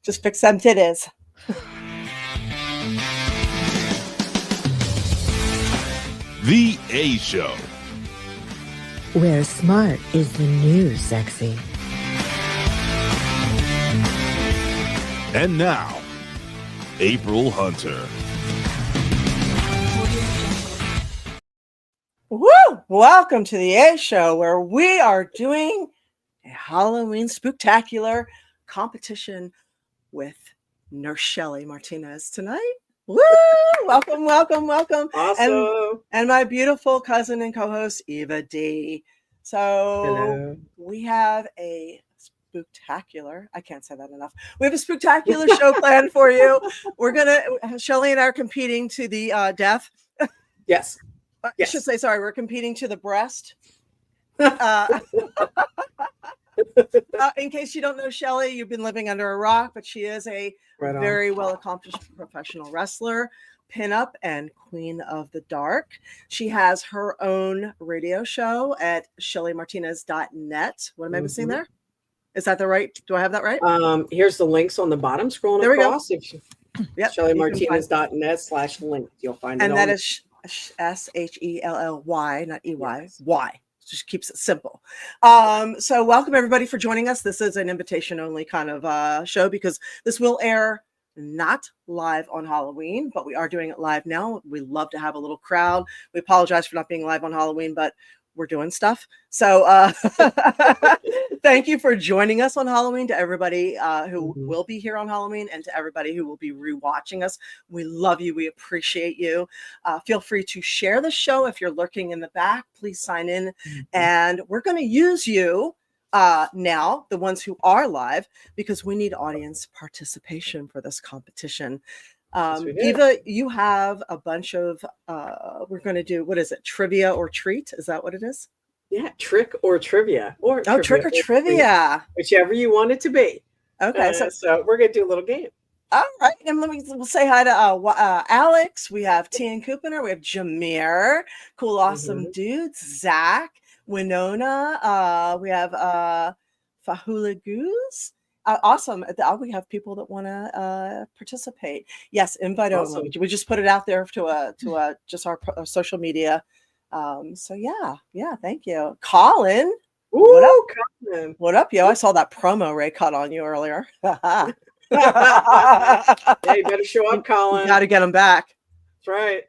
Just fix them titties. The A Show. Where smart is the new sexy. And now, April Hunter. Woo! Welcome to the A Show, where we are doing a Halloween Spooktacular competition with Nurse Shelly Martinez tonight. Woo! Welcome, welcome, welcome. Awesome. And my beautiful cousin and co-host, Eva D. So Hello. we have a Spooktacular. I can't say that enough. We have a Spooktacular show planned for you. Shelly and I are competing to the death. Yes. I should say, sorry, we're competing to the breast. In case you don't know Shelly, you've been living under a rock, but she is a very well-accomplished professional wrestler, pinup, and queen of the dark. She has her own radio show at shellymartinez.net. What am I missing there? Is that the right? Do I have that right? Here's the links on the bottom, scrolling there across. We go. Yep, shellymartinez.net/link. You'll find it. And that is SHELLY, not EY. Yes. Y. Just keeps it simple. So welcome everybody for joining us. This is an invitation only kind of show because this will air not live on Halloween, but we are doing it live now. We love to have a little crowd. We apologize for not being live on Halloween, but we're doing stuff. So thank you for joining us on Halloween, to everybody who will be here on Halloween, and to everybody who will be rewatching us. We love you. We appreciate you. Feel free to share the show. If you're lurking in the back, please sign in. And we're going to use you now, the ones who are live, because we need audience participation for this competition. Yes, Eva, you have a bunch of we're going to do, what is it, trivia or treat? Is that what it is? Yeah, trick or trivia, or trick or trivia, whichever you want it to be. Okay, so we're gonna do a little game. All right, and we'll say hi to Alex. We have Tian Kupiner, we have Jameer, cool, awesome dudes, Zach, Winona. We have Fahula Goose. Awesome. We have people that want to participate. Yes, invite only. We just put it out there to just our social media. So yeah, thank you, Colin. Ooh, what up, Colin? What up, yo? I saw that promo Ray cut on you earlier. Yeah, you better show up, Colin. Got to get them back. That's right.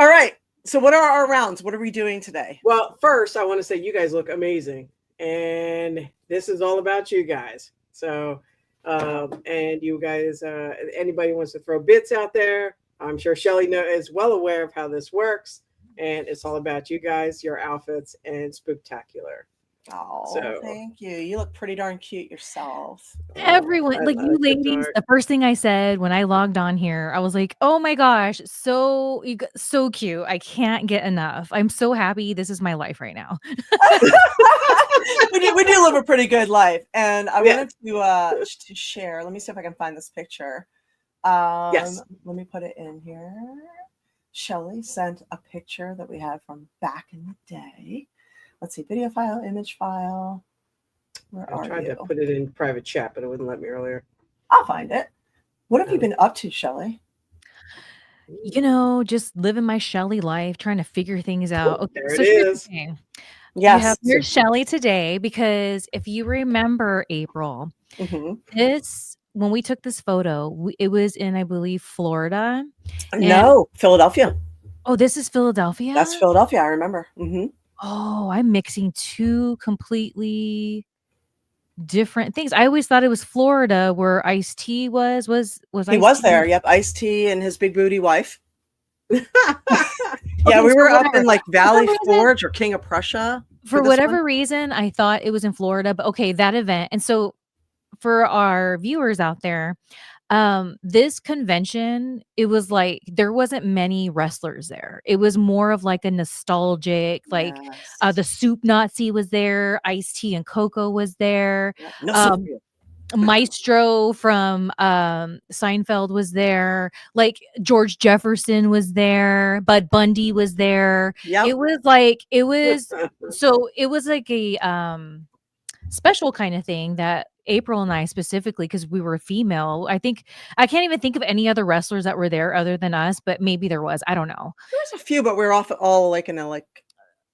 All right. So what are our rounds? What are we doing today? Well, first I want to say you guys look amazing, and this is all about you guys. So, and you guys, anybody wants to throw bits out there, I'm sure Shelly is well aware of how this works, and it's all about you guys, your outfits, and Spooktacular. Oh, thank you. You look pretty darn cute yourself. Everyone, like you ladies, the first thing I said when I logged on here, I was like, oh my gosh, so cute. I can't get enough. I'm so happy. This is my life right now. we do live a pretty good life. And I wanted to share. Let me see if I can find this picture. Yes. Let me put it in here. Shelly sent a picture that we had from back in the day. Let's see, video file, image file. Where are you? I tried to put it in private chat, but it wouldn't let me earlier. I'll find it. What have you been up to, Shelly? You know, just living my Shelly life, trying to figure things out. Okay, there it is. Yes. You have your Shelly today, because if you remember, April, when we took this photo, it was in, I believe, Florida. No, Philadelphia. Oh, this is Philadelphia? That's Philadelphia, I remember. Oh, I'm mixing two completely different things. I always thought it was Florida where Ice-T was. He was there. Yep, Ice-T and his big booty wife. Yeah, we were up in like Valley Forge or King of Prussia. For whatever reason, I thought it was in Florida, but okay, that event. And so for our viewers out there, this convention, it was like there wasn't many wrestlers there. It was more of like a nostalgic, like the Soup Nazi was there, Ice-T and Coco was there. Maestro from Seinfeld was there, like George Jefferson was there, Bud Bundy was there. It was like a special kind of thing that April and I specifically, because we were female. I think I can't even think of any other wrestlers that were there other than us, but maybe there was. I don't know. There was a few, but we're all like in a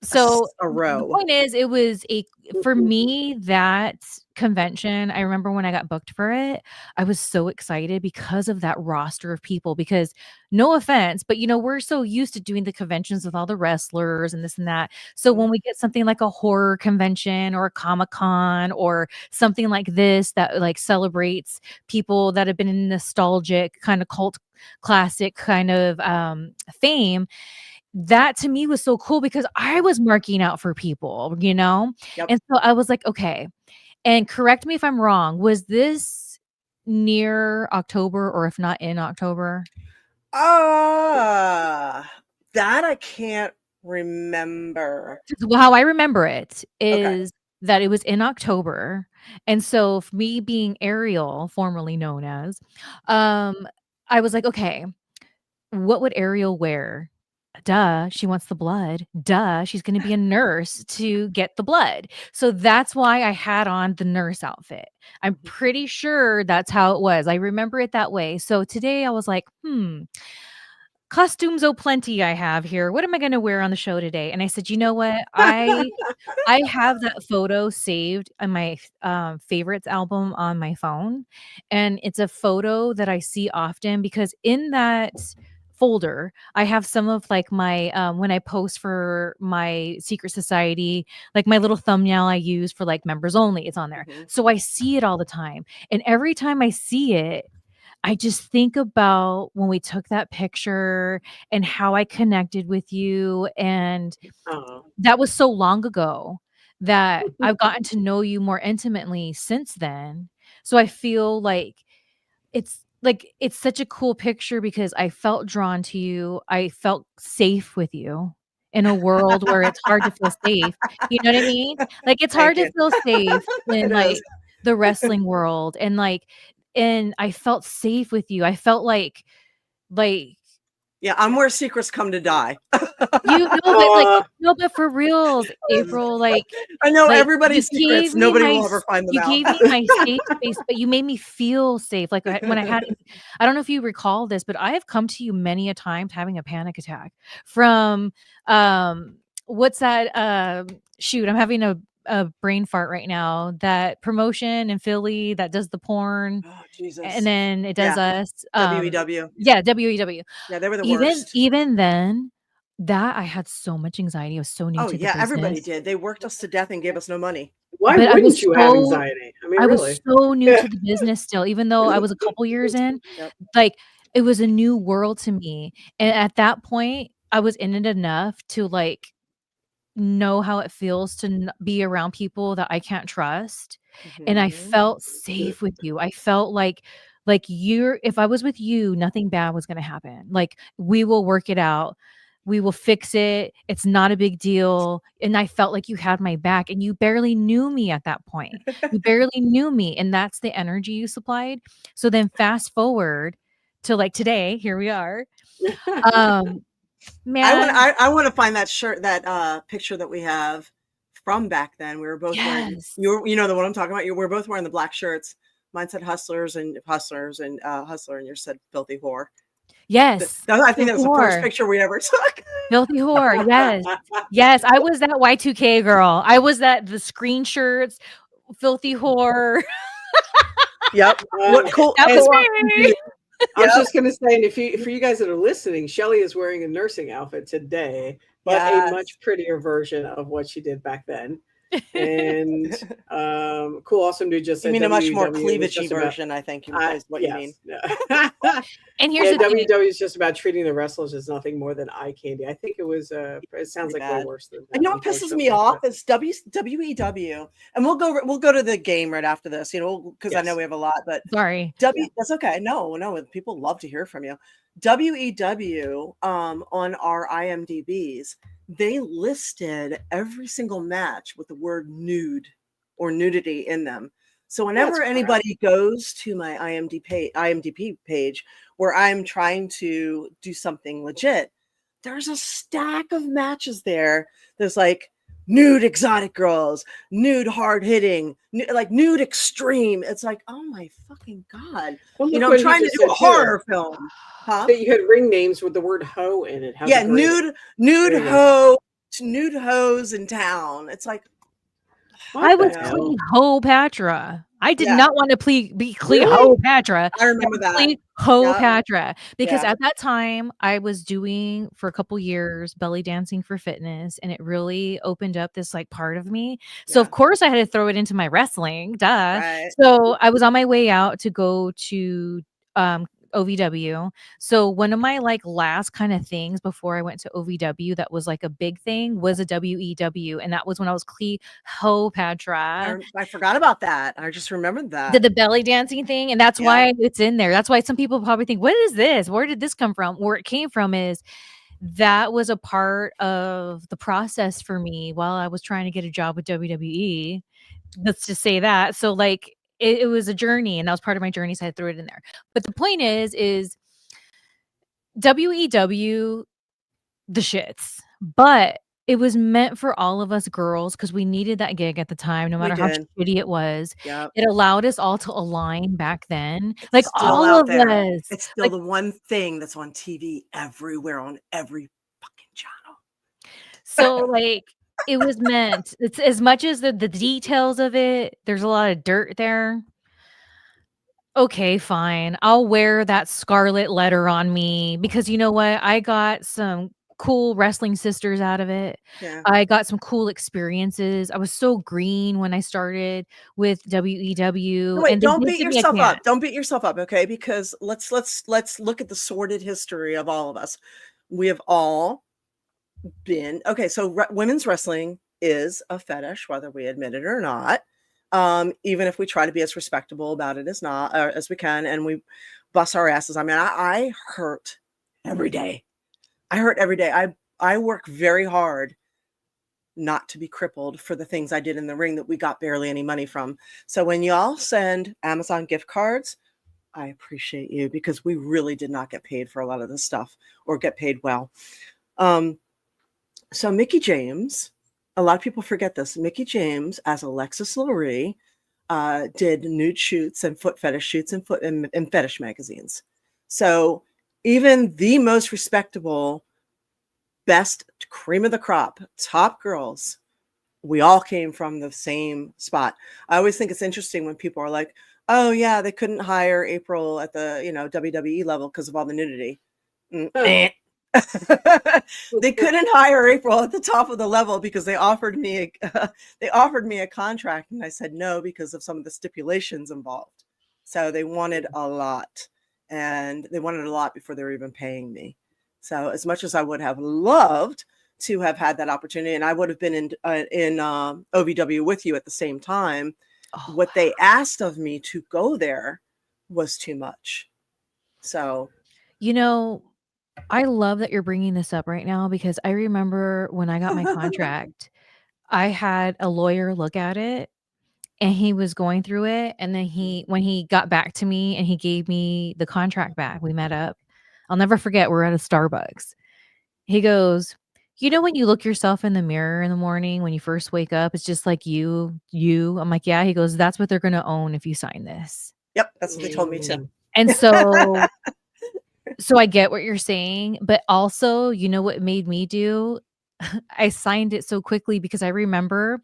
So a the row. point is, it was for me, that convention, I remember when I got booked for it, I was so excited because of that roster of people. Because no offense, but we're so used to doing the conventions with all the wrestlers and this and that. So when we get something like a horror convention or a Comic-Con or something like this that like celebrates people that have been in nostalgic kind of cult classic kind of fame, that to me was so cool because I was marking out for people, Yep. And so I was like, okay, and correct me if I'm wrong, was this near October or if not in October? That I can't remember. Well, how I remember it Okay. is that it was in October. And so for me being Ariel, formerly known as, I was like, okay, what would Ariel wear? Duh, she wants the blood. Duh, she's going to be a nurse to get the blood. So that's why I had on the nurse outfit. I'm pretty sure that's how it was. I remember it that way. So today I was like, costumes plenty I have here. What am I going to wear on the show today? And I said, you know what? I have that photo saved on my favorites album on my phone. And it's a photo that I see often because in that folder, I have some of like my when I post for my secret society, like my little thumbnail I use for like members only, it's on there. So I see it all the time. And every time I see it, I just think about when we took that picture and how I connected with you. And Oh. that was so long ago that I've gotten to know you more intimately since then. So I feel like it's such a cool picture because I felt drawn to you. I felt safe with you in a world where it's hard to feel safe. You know what I mean? Like it's hard Thank to you. feel safe in It is. like the wrestling world and I felt safe with you. I felt like Yeah, I'm where secrets come to die. you know, but like no, but for reals, April, I know like you everybody's gave secrets. me Nobody will ever find them you out. gave me my safe space, but you made me feel safe. Like when I had, I don't know if you recall this, but I have come to you many a time having a panic attack from what's that? Shoot, I'm having a brain fart right now. That promotion in Philly that does the porn Oh, and Jesus. then it does Yeah. us. WEW. Yeah, WEW. Yeah, they were the Even worst. even then, that I had so much anxiety. I was so new Oh, to the yeah, everybody business. did. They worked us to death and gave us no money. Why But wouldn't you have anxiety? I mean, I was really? so new Yeah. to the business still, even though I was a couple years in, Yep. like, it was a new world to me, and at that point, I was in it enough to, like, know how it feels to be around people that I can't trust, and I Mhm. felt safe with you. I felt like you're if I was with you, nothing bad was gonna happen. Like, we will work it out. We will fix it. It's not a big deal, and I felt like you had my back, and you barely knew me at that point. You barely knew me, and that's the energy you supplied. So then fast forward to, like, today, here we are. Um, man, I wanna find that shirt, that picture that we have from back then. We were both wearing yes. you know the one I'm talking about? We're both wearing the black shirts. Mine said hustlers and hustler, and yours said filthy whore. Yes. I think that Filthy was the first whore. picture we ever took. Filthy whore, yes. Yes, I was that Y2K girl. I was the screen shirts, filthy whore. Yep. What cool That And was and me. I was yep. just going to say, and if you for you guys that are listening, Shelly is wearing a nursing outfit today, but a Yes. much prettier version of what she did back then. And cool, awesome dude just You said mean a much more WW was cleavagey just about. version, I think is what you mean. Yes. Yeah. And here's Yeah, the thing. WW is just about treating the wrestlers as nothing more than eye candy. I think it was. It sounds Pretty like way bad. worse than And that, you know what pisses me unfortunately. off But is WEW, and we'll go to the game right after this, because I know yes, we have a lot, but Sorry. yeah. that's okay. No, people love to hear from you. WEW, on our IMDb's, they listed every single match with the word nude or nudity in them. So That's whenever crap. anybody goes to my IMDb page where I'm trying to do something legit, there's a stack of matches there. There's like nude exotic girls, nude hard hitting, like nude extreme. It's like, oh my fucking God. Well, You look know, I'm what he trying to just do a said too. horror film. Huh? That you had ring names with the word hoe in it. How Yeah, degrading. nude There you go. hoe, nude hoes in town. It's like, I What you was the know, hell? Cleopatra. I did yeah, not want to be Really? Cleopatra. I I remember was that. Yeah, Cleopatra because yeah, at that time I was doing for a couple years belly dancing for fitness, and it really opened up this like part of me. So yeah, of course I had to throw it into my wrestling, duh. right. So I was on my way out to go to um OVW. So one of my like last kind of things before I went to OVW that was like a big thing was a WEW, and that was when I was Cleopatra. I forgot about that. I just remembered Did that. the belly dancing thing, and that's Yeah. why it's in there. That's why some people probably think, "What is this? Where did this come from?" Where it came from is that was a part of the process for me while I was trying to get a job with WWE. Let's just say that. So, like, it was a journey, and that was part of my journey, so I threw it in there. But the point is WEW the shits, but it was meant for all of us girls because we needed that gig at the time, no We matter how did. shitty it was. Yeah. It allowed us all to align back then, It's like, still all out of there. us, It's still like the one thing that's on TV everywhere on every fucking channel. so, like, it was meant it's as much as the details of it, there's a lot of dirt there. Okay, fine. I'll wear that scarlet letter on me because you know what? I got some cool wrestling sisters out of it. Yeah. I got some cool experiences. I was so green when I started with No, WEW, wait, and they don't did beat give me a yourself chance. up. Don't beat yourself up, okay? Because let's look at the sordid history of all of us. We have all been okay. So women's wrestling is a fetish, whether we admit it or not. Even if we try to be as respectable about it as not as we can, and we bust our asses. I mean, I hurt every day. I hurt every day. I work very hard not to be crippled for the things I did in the ring that we got barely any money from. So when y'all send Amazon gift cards, I appreciate you because we really did not get paid for a lot of this stuff or get paid well. So Mickey James, a lot of people forget this. Mickey James, as Alexis Lurie, did nude shoots and foot fetish shoots and in fetish magazines. So even the most respectable, best cream of the crop, top girls, we all came from the same spot. I always think it's interesting when people are like, "Oh yeah, they couldn't hire April at the WWE level because of all the nudity." Eh. They couldn't hire April at the top of the level because they offered me they offered me a contract, and I said no because of some of the stipulations involved. So they wanted a lot, and they wanted a lot before they were even paying me. So as much as I would have loved to have had that opportunity, and I would have been in OVW with you at the same time, Oh, what they asked of me to go there was too much. So you know, I love that you're bringing this up right now because I remember when I got my contract, I had a lawyer look at it. And he was going through it, and then when he got back to me and he gave me the contract back, we met up. I'll never forget, we're at a Starbucks. He goes, "You know when you look yourself in the mirror in the morning when you first wake up, it's just like you." I'm like, "Yeah." He goes, "That's what they're gonna own if you sign this." yep, that's what they told me too. And so I get what you're saying, but also, you know what made me do? I signed it so quickly because I remember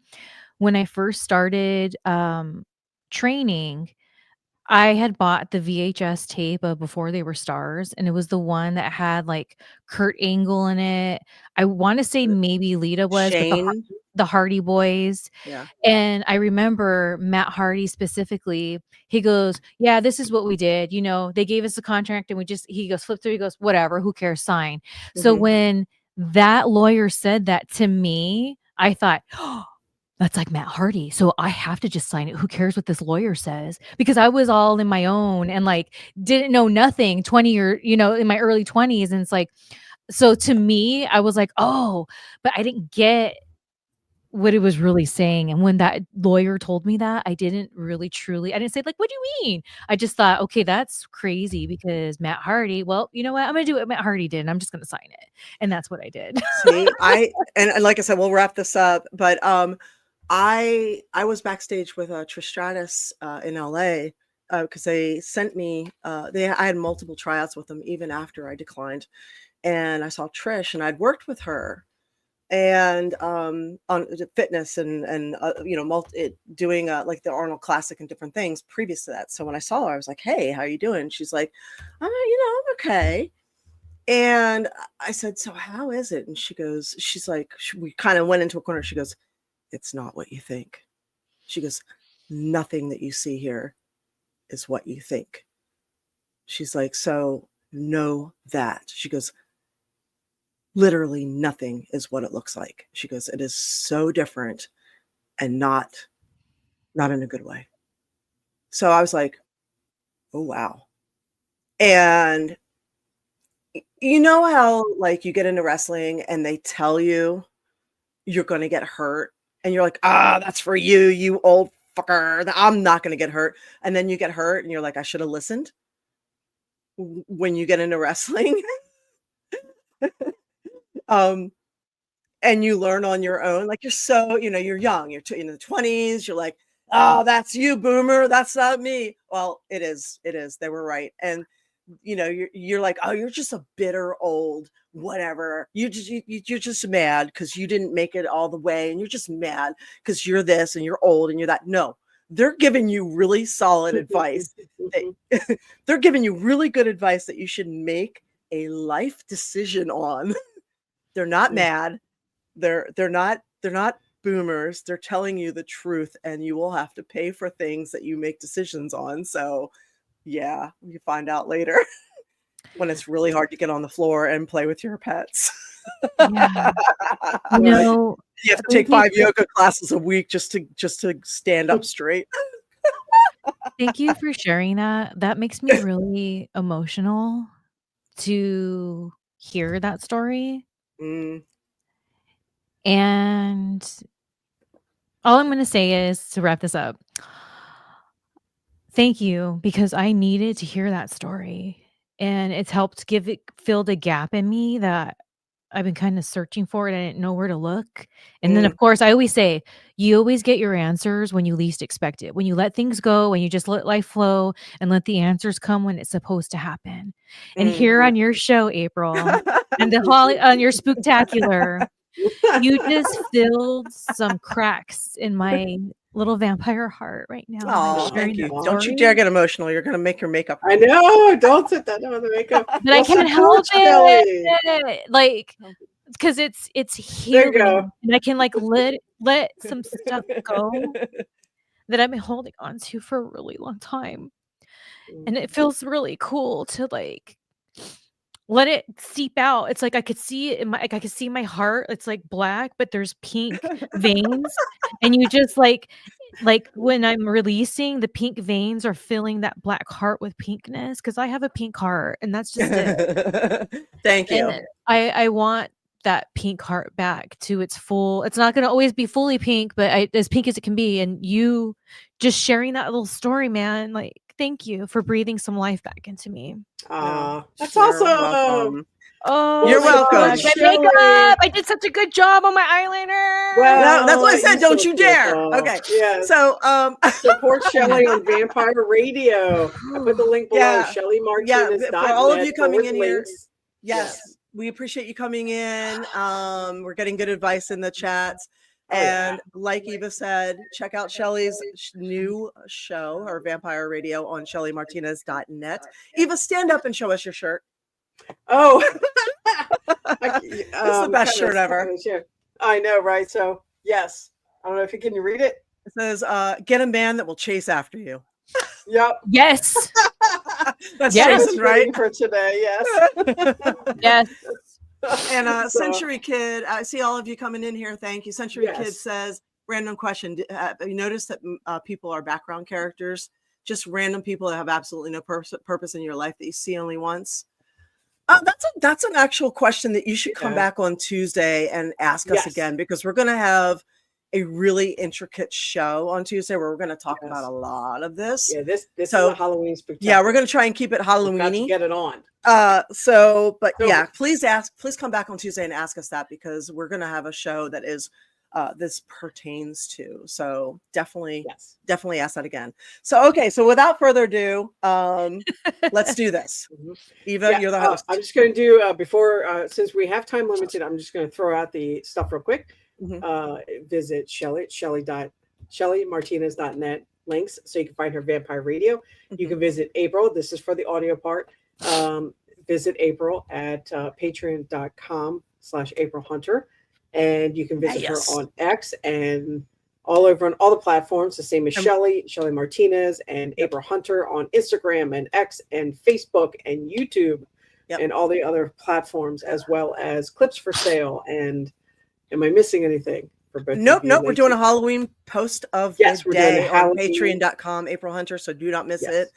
when I first started, training, I had bought the VHS tape of Before They Were Stars, and it was the one that had, like, Kurt Angle in it. I wanna say maybe Lita was, but Shane, the Hardy Boys, yeah. and I remember Matt Hardy specifically, he goes, "Yeah, this is what we did, you know, they gave us a contract and we just" he goes, flip through, he goes, "Whatever, who cares, sign." So Mhm. when that lawyer said that to me, I thought, "Oh, that's like Matt Hardy, so I have to just sign it. Who cares what this lawyer says?" Because I was all in my own and, like, didn't know nothing 20 or, in my early 20s, and it's like so to me, I was like, "Oh," but I didn't get what it was really saying. And when that lawyer told me that, I didn't really truly, I didn't say like, what do you mean? I just thought, okay, that's crazy because Matt Hardy, well, you know what? I'm going to do what Matt Hardy did and I'm just going to sign it. And that's what I did. See, and like I said, we'll wrap this up, but I was backstage with Trish Stratus in LA because they sent me I had multiple tryouts with them even after I declined, and I saw Trish, and I'd worked with her and on fitness and doing like the Arnold Classic and different things previous to that. So when I saw her, I was like, "Hey, how you doing?" She's like, "I'm okay." And I said, "So how is it?" And she's like, we kind of went into a corner. She goes, "It's not what you think." She goes, "Nothing that you see here is what you think." She's like, "So know that." She goes, "Literally nothing is what it looks like." She goes, "It is so different and not in a good way." So I was like, "Oh, wow." And you know how like you get into wrestling and they tell you you're going to get hurt and you're like, that's for you, you old fucker. I'm not going to get hurt. And then you get hurt and you're like, I should have listened. When you get into wrestling, and you learn on your own, like you're so, you're young, you're in the 20s. You're like, oh, that's you, boomer. That's not me. Well, it is. They were right. And you're like, oh, you're just a bitter old whatever. You're just mad because you didn't make it all the way, and you're just mad because you're this and you're old and you're that. No, they're giving you really solid advice. They're giving you really good advice that you should make a life decision on. They're not mad. They're not boomers. They're telling you the truth, and you will have to pay for things that you make decisions on. So yeah, you find out later when it's really hard to get on the floor and play with your pets. Yeah. You have to take 5 yoga classes a week just to stand up straight. Thank you for sharing that. That makes me really emotional to hear that story. Mm. And all I'm going to say is to wrap this up. Thank you, because I needed to hear that story, and it's helped fill the gap in me that I've been kind of searching for it. I didn't know where to look. And then, of course, I always say, you always get your answers when you least expect it. When you let things go, when you just let life flow and let the answers come when it's supposed to happen. And here on your show, April, and on your Spooktacular, you just filled some cracks in my little vampire heart right now. Oh, thank you. Don't you dare get emotional. You're going to make your makeup. I know. Don't sit that on the makeup. But I can't help it. Like, because it's healing. And I can like let some stuff go that I've been holding on to for a really long time. And it feels really cool to like let it seep out. It's like I could see it I could see my heart. It's like black, but there's pink veins. And you just like when I'm releasing, the pink veins are filling that black heart with pinkness, because I have a pink heart, and that's just it. Thank you. And I want that pink heart back to its full. It's not going to always be fully pink, but as pink as it can be. And you just sharing that little story, man, like, thank you for breathing some life back into me. That's awesome. Welcome. Oh, you're welcome. My makeup. I did such a good job on my eyeliner. Well, that's what I said. Don't you dare. Okay. Yeah. So support Shelly on Vampire Radio. I put the link below. Shelly Martinez. For all of you coming in here. Yes. We appreciate you coming in. We're getting good advice in the chats. And like Eva said, check out Shelly's new show, her Vampire Radio, on shellymartinez.net. Eva, stand up and show us your shirt. Oh, it's the best shirt ever. I know, right? So, yes. I don't know if you can read it. It says, get a man that will chase after you. Yep. Yes. That's Jason, right? For today, yes. Yes. And Century Kid, I see all of you coming in here. Thank you. Century Kid says, random question. Have you noticed that people are background characters? Just random people that have absolutely no purpose in your life that you see only once? That's an actual question that you should come back on Tuesday and ask us again, because we're going to have a really intricate show on Tuesday where we're going to talk about Yes. a lot of this. Yeah, this is So, a Halloween spectacular. Yeah, we're going to try and keep it We've got to Halloweeny. get it on. So So- please come back on Tuesday and ask us that, because we're going to have a show that is this pertains to. So definitely ask that again. So, okay. So without further ado, let's do this. Eva, you're the host. I'm just going to do before, since we have time limited, I'm just going to throw out the stuff real quick. Visit Shelly, shellymartinez.net links so you can find her Vampire Radio. You can visit April. This is for the audio part. Visit April at patreon.com/AprilHunter. And you can visit her on X and all over on all the platforms, the same as Shelly Martinez, and April Hunter on Instagram and X and Facebook and YouTube and all the other platforms, as well as clips for sale. And am I missing anything? Nope. We're doing a Halloween post of the we're day doing on patreon.com, April Hunter. So do not miss it.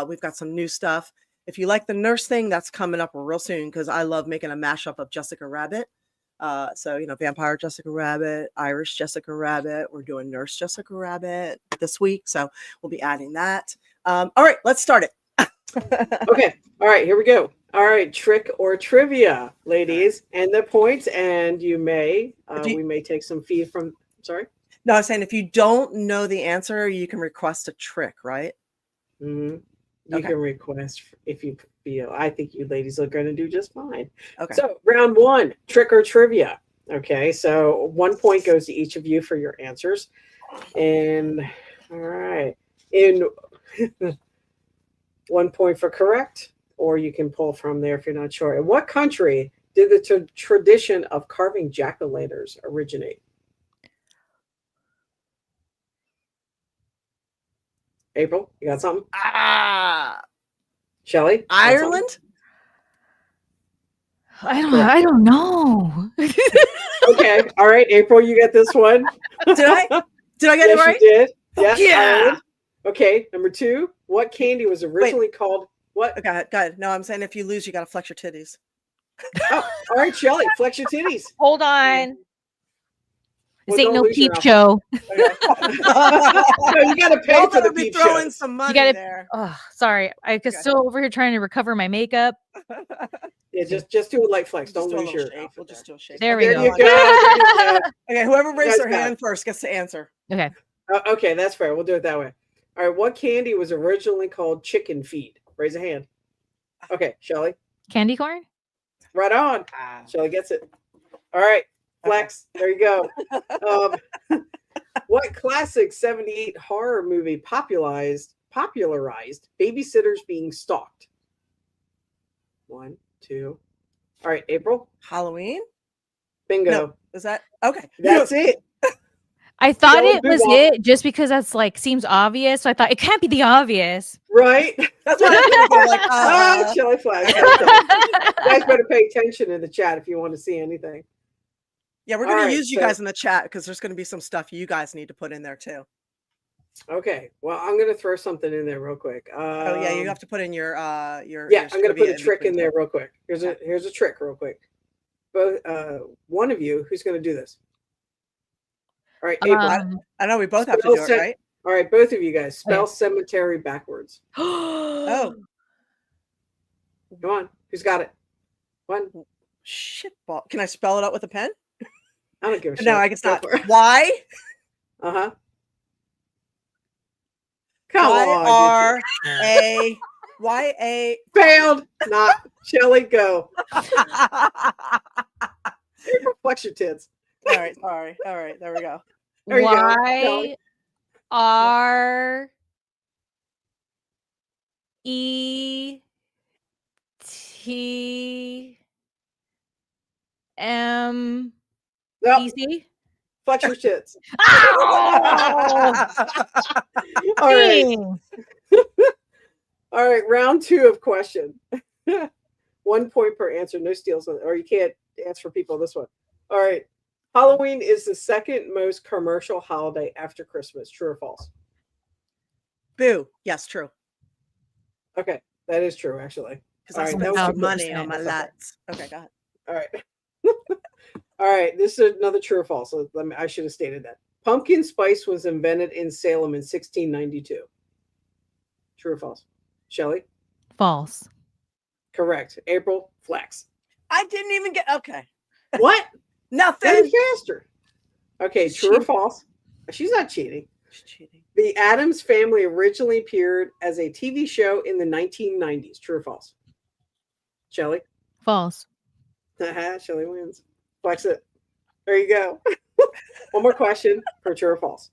We've got some new stuff. If you like the nurse thing, that's coming up real soon, because I love making a mashup of Jessica Rabbit. So, Vampire Jessica Rabbit, Irish Jessica Rabbit. We're doing Nurse Jessica Rabbit this week. So we'll be adding that. All right, let's start it. Okay. All right, here we go. All right, trick or trivia, ladies, and the points. And we may take some feed from, sorry? No, I was saying, if you don't know the answer, you can request a trick, right? You can request if you feel. I think you ladies are going to do just fine. Okay. So round one, trick or trivia. Okay. So 1 point goes to each of you for your answers. And all right. In 1 point for correct, or you can pull from there if you're not sure. In what country did the tradition of carving jack-o'-lanterns originate? April, you got something? Shelly? Ireland? I don't know. Okay. All right. April, you get this one. Did I get it right? You did. Yes. Yeah. Ireland. Okay. Number 2. What candy was originally called what? Go ahead. No, I'm saying if you lose, you got to flex your titties. Oh, all right, Shelly, flex your titties. Hold on. Well, This ain't no don't lose your peep show. No, you got to pay for the be peep throwing shows. some money there. Oh, sorry. I was still over here trying to recover my makeup. Yeah, just do a light flex. Don't lose your. We'll just do a shake. There we go. You go. There you go. Okay, whoever raised their Guys, hand first gets to answer. Okay. Okay, that's fair. We'll do it that way. All right, what candy was originally called chicken feed? Raise a hand. Okay, Shelly. Candy corn? Right on. Shelly gets it. All right, flex. There you go. What classic 78 horror movie popularized babysitters being stalked? 1, 2. All right, April. Halloween? Bingo. No, is that okay? That's it. I thought Shelly, it was move on. it just because that's seems obvious. So I thought it can't be the obvious. Right? That's what I'm thinking. Like, Shelly flash. You guys better pay attention in the chat if you want to see anything. Yeah, we're going to use you guys in the chat because there's going to be some stuff you guys need to put in there too. Okay. Well, I'm going to throw something in there real quick. You have to put in your I'm going to put a trick in there real quick. Here's a trick real quick. Both one of you who's going to do this. All right, April. I know we both have to do it, right? All right, both of you guys spell cemetery backwards. Oh. Come on. Who's got it? One. Shit ball. Can I spell it out with a pen? I don't give a shit. No, I guess not. Why? Uh-huh. Come on. Y-A. Failed. Not. Shelly, go. April, flex your tits. All right. There we go. There you go. Y-R-E-T-M-E-C? Flex your tits. Oh! All right. All right. Round 2 of question. 1 point per answer. No steals. Or you can't answer for people this one. All right. Halloween is the second most commercial holiday after Christmas. True or false? Boo. Yes, true. Okay. That is true, actually. Because I spent some money on my lights. Okay, go ahead. All right. All right, this is another true or false. So I should have stated that. Pumpkin spice was invented in Salem in 1692. True or false? Shelly? False. Correct. April? Flex. I didn't even get okay. What? Nothing. That is faster. Okay, She's true or cheating. false? She's not cheating. She's cheating. The Addams Family originally appeared as a TV show in the 1990s. True or false? Shelly? False. Shelly wins. Flex it. There you go. One more question for true or false.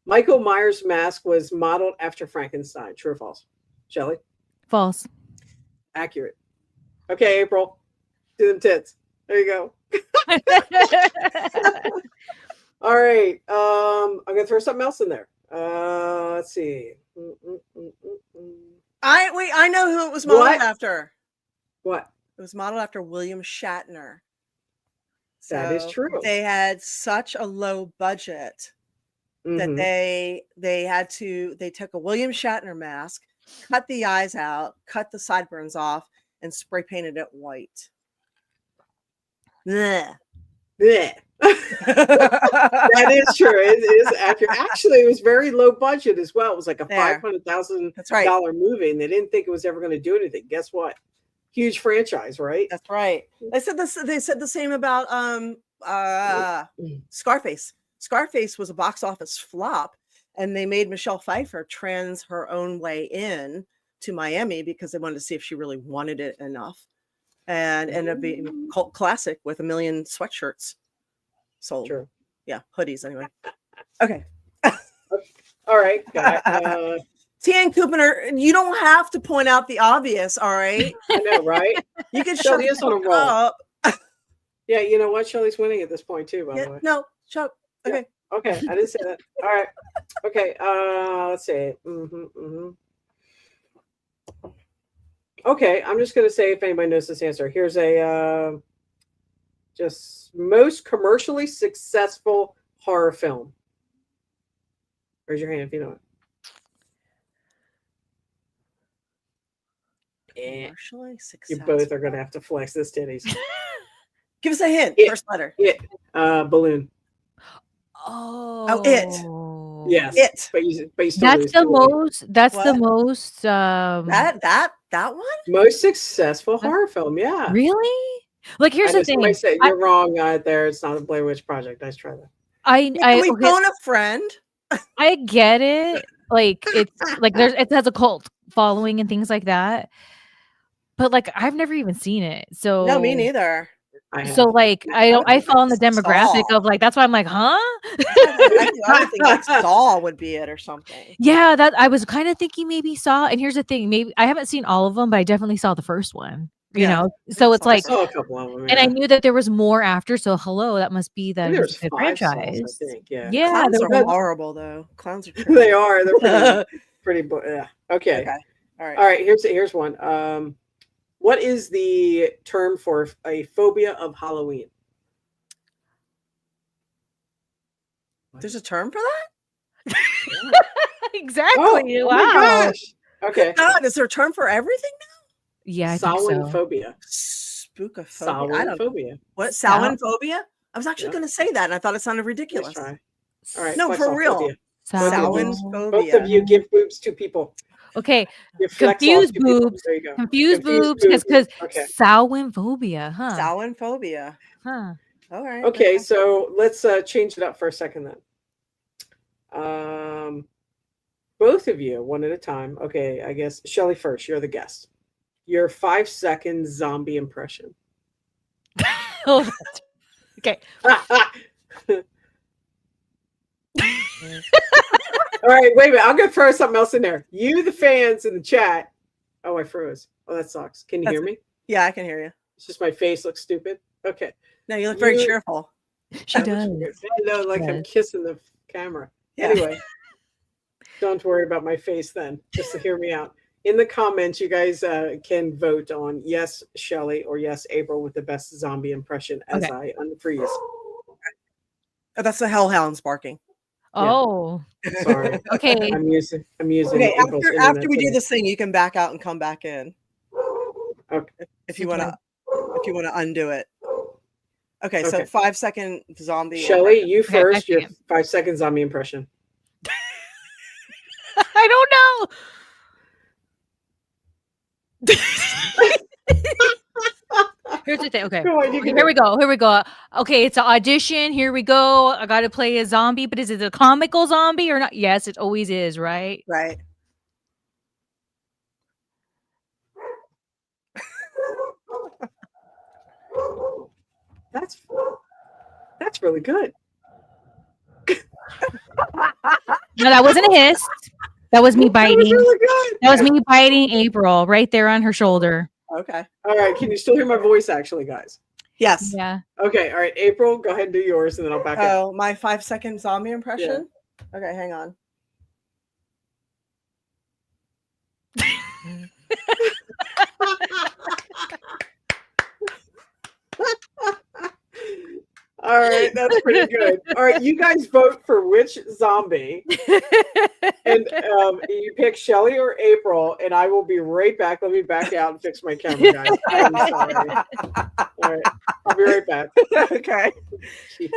Michael Myers' mask was modeled after Frankenstein. True or false? Shelly? False. Accurate. Okay, April. Do them tits. There you go. All right. I'm gonna throw something else in there. Let's see. I know who it was modeled What? after. What? It was modeled after William Shatner. That is true. They had such a low budget that Mhm. they took a William Shatner mask, cut the eyes out, cut the sideburns off, and spray painted it white. Blech. Yeah. That is true. It is accurate. Actually, it was very low budget as well. It was like a There. $500,000 That's right. movie, and they didn't think it was ever going to do anything. Guess what? Huge franchise, right? That's right. They said this. They said the same about Scarface. Scarface was a box office flop, and they made Michelle Pfeiffer trans her own way in to Miami because they wanted to see if she really wanted it enough, and ended up being a cult classic with 1 million sweatshirts sold. True. Yeah, hoodies anyway. Okay. All right. Got it. Tian Kupiner, you don't have to point out the obvious, all right? I know, right? You can shut Shelly the is on a fuck roll. up. Yeah, you know what? Shelly's winning at this point too, by the Yeah, way. no, shut up. Okay. Okay, I didn't say that. All right. Okay, let's see. Okay, I'm just going to say if anybody knows this answer. Here's a just most commercially successful horror film. Raise your hand if you know it. Commercially You successful. both are going to have to flex this titties. Give us a hint. It. First letter. Balloon. Oh, It. Yes. It. But you still That's lose the to Balloon. most. That's the What? most. That one? Most successful horror film. Yeah. Really? Like, here's the thing. Somebody said you're wrong there. It's not a Blair Witch Project. Nice try that. Can we Okay, phone a friend? I get it. Like, it's like it has a cult following and things like that. But like, I've never even seen it. So No, me neither. So like, I fall in the demographic Saw. of like, that's why I'm like, huh? I would think like Saw would be it or something. Yeah, that I was kind of thinking maybe Saw. And here's the thing, maybe I haven't seen all of them, but I definitely saw the first one. You Yeah. know, so it's I like, I saw a couple of them. and I knew that there was more after. So hello, that must be that There's the 5 Saws, franchise. I think. Yeah. Yeah, Clowns there are was- horrible though. Clowns are They are. They're pretty. Yeah. Okay. Okay. All right. All right. Here's one. What is the term for a phobia of Halloween? There's a term for that? Exactly. Oh wow. my gosh. Okay. God, is there a term for everything Yeah, I think so. Samhain-phobia. now? Spookophobia. I don't know. Samhain-phobia. What? Sal- Samhain-phobia? I was actually Yeah. going to say that and I thought it sounded Nice ridiculous. try. All right. No, flex for off real. phobia. Samhain-phobia. Both of you give boobs to people. Okay, Give flex off confused to people. boobs. There you go. Confused boobs boobs. because Okay. Samhain-phobia, huh? Samhain-phobia. Huh. All right. Okay, so let's change it up for a second then. Both of you, one at a time. Okay, I guess Shelly first. You're the guest. Your 5-second zombie impression. Oh, okay. All right, wait a minute. I'm gonna throw something else in there. You, the fans in the chat. Oh, I froze. Oh, that sucks. Can you hear me? Yeah, I can hear you. It's just my face looks stupid. Okay. No, you look very You- cheerful. She does. I know, like I'm Yes. kissing the camera. Yeah. Anyway, don't worry about my face then. Just to hear me out. In the comments, you guys can vote on yes, Shelly, or yes, April, with the best zombie impression as Okay. I unfreeze. Oh, that's the hellhounds barking. Oh, Sorry, okay. I'm using. Okay, April's after internet we do today. this thing, you can back out and come back in Okay. if you want to undo it. Okay, so Okay. 5-second zombie. Shelly, you Okay, first. Your 5 5 seconds on me impression. I don't know. Here's the thing. Okay. Come on, you Okay, can here do we it. go. Here we go. Okay, it's an audition. Here we go. I got to play a zombie, but is it a comical zombie or not? Yes, it always is, right? Right. That's really good. No, that wasn't a hiss. That was me That was biting. really good. That was me biting April right there on her shoulder. Okay. All right. Can you still hear my voice, actually, guys? Yes. Yeah. Okay. All right. April, go ahead and do yours, and then I'll back out. Oh, my 5-second zombie impression. Okay, hang on. All right, that's pretty good. All right, you guys vote for which zombie, and you pick Shelly or April, and I will be right back. Let me back out and fix my camera, guys. I'm sorry. All right, I'll be right back. Okay. Jeez.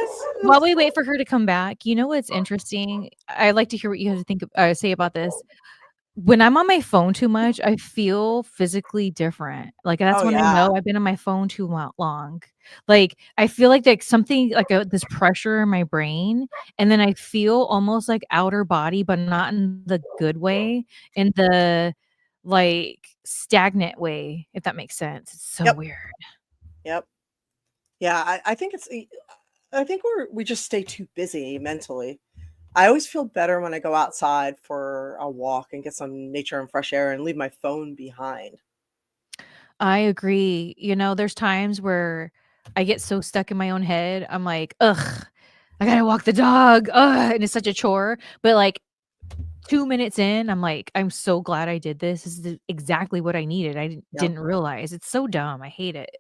While we wait for her to come back, you know what's interesting? I like to hear what you have to think say about this. When I'm on my phone too much, I feel physically different. Like, that's Oh when I yeah. know I've been on my phone too long. Like, I feel like something like this pressure in my brain, and then I feel almost like outer body, but not in the good way, in the, like, stagnant way, if that makes sense. It's so Yep. weird. Yep. Yeah, I think I think we just stay too busy mentally. I always feel better when I go outside for a walk and get some nature and fresh air and leave my phone behind. I agree. You know, there's times where I get so stuck in my own head. I'm like, ugh, I gotta walk the dog. Ugh, and it's such a chore. But like 2 minutes in, I'm like, I'm so glad I did this. This is exactly what I needed. I Yep. didn't realize. It's so dumb. I hate it.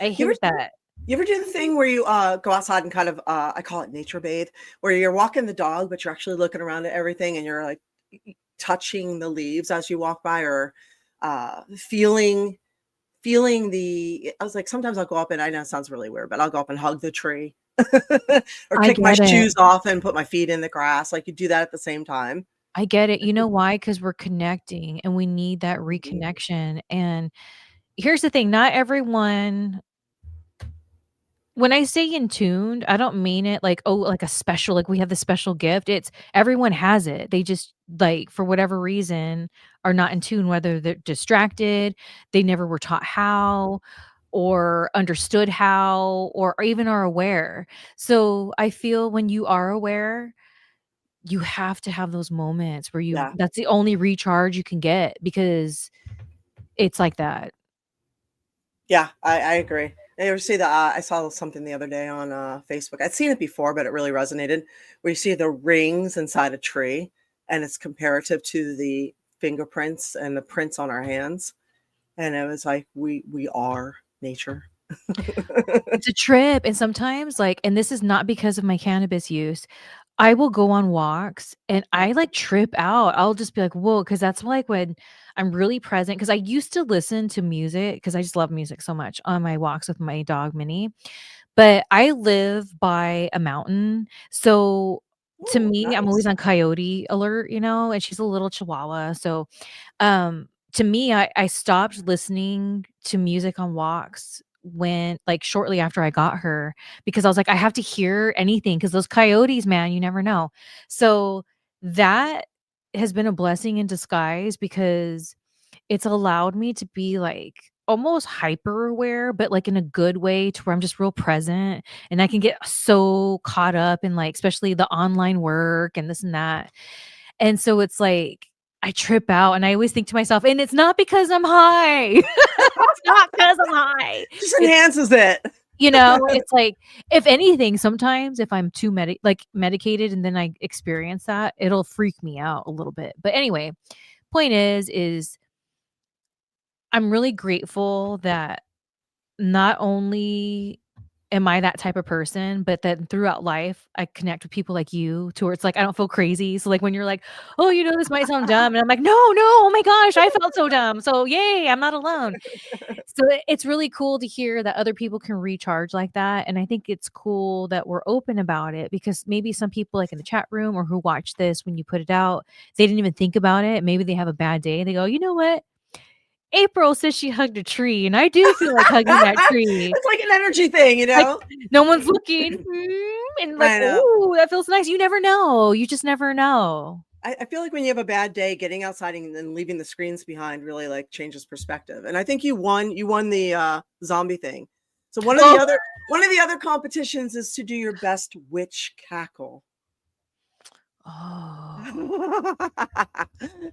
I You ever hate that. you ever do the thing where you go outside and kind of I call it nature bathe, where you're walking the dog, but you're actually looking around at everything and you're like touching the leaves as you walk by or feeling the I was like, sometimes I'll go up and I know it sounds really weird, but I'll go up and hug the tree or I kick my get it. shoes off and put my feet in the grass. Like you do that at the same time. I get it. You know why? Because we're connecting and we need that Mhm. reconnection. And here's the thing, not everyone when I say in tuned, I don't mean it like, oh, like a special like we have the special gift. It's everyone has it. They just like for whatever reason are not in tune, whether they're distracted, they never were taught how or understood how or even are aware. So I feel when you are aware, you have to have those moments where you Yeah. that's the only recharge you can get because it's like that. Yeah, I agree. I ever see the I saw something the other day on Facebook. I'd seen it before, but it really resonated. Where you see the rings inside a tree, and it's comparative to the fingerprints and the prints on our hands, and it was like we are nature. It's a trip, and sometimes, like and this is not because of my cannabis use, I will go on walks and I, like, trip out. I'll just be like, "Whoa," because that's, like, when I'm really present. Because I used to listen to music because I just love music so much on my walks with my dog, Minnie, but I live by a mountain, so to Ooh, me, I'm always nice. on coyote alert, and she's a little chihuahua, so to me, I stopped listening to music on walks when like, shortly after I got her because I was like, "I have to hear anything because those coyotes, man, you never know." So, that has been a blessing in disguise because it's allowed me to be, like, almost hyper aware, but, like, in a good way to where I'm just real present, and I can get so caught up in, like, especially the online work and this and that. And so it's like, I trip out and I always think to myself, "And it's not because I'm high." It's not 'cause I'm high. Just It's enhances it. it's like, if anything, sometimes if I'm too medicated and then I experience that, it'll freak me out a little bit. But anyway, point is I'm really grateful that not only am I that type of person? But then throughout life, I connect with people like you to where it's like I don't feel crazy. So like when you're like, oh, this might sound dumb, and I'm like, no, oh my gosh, I felt so dumb. So yay, I'm not alone. So it's really cool to hear that other people can recharge like that. And I think it's cool that we're open about it because maybe some people like in the chat room or who watch this when you put it out, they didn't even think about it. Maybe they have a bad day. They go, you know what? April says she hugged a tree, and I do feel like hugging that tree. It's like an energy thing, you Like know? no one's looking, and like, I know. "Ooh, that feels nice." You never know. You just never know. I feel like when you have a bad day, getting outside and then leaving the screens behind really like changes perspective. And I think you won the zombie thing. So one of the other competitions is to do your best witch cackle. Oh,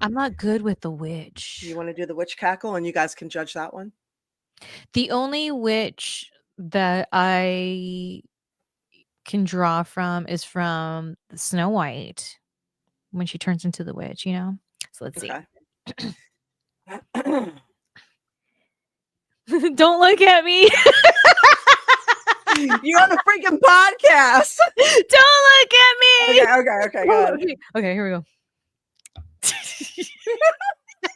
I'm not good with the witch. You want to do the witch cackle and you guys can judge that one? The only witch that I can draw from is from Snow White when she turns into the witch, So let's see. Okay. Don't look at me. You're on a freaking podcast. Don't look at me. Okay, go ahead. Okay, here we go.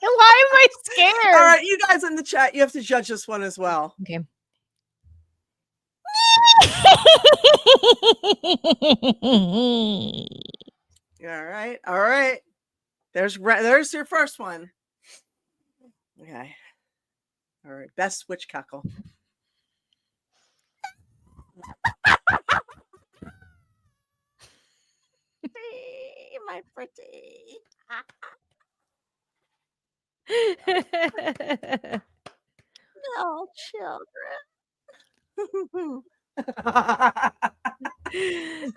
Why am I scared? All right, you guys in the chat, you have to judge this one as well. Okay. All right. There's your first one. Okay. All right, best witch cackle. My pretty. No children.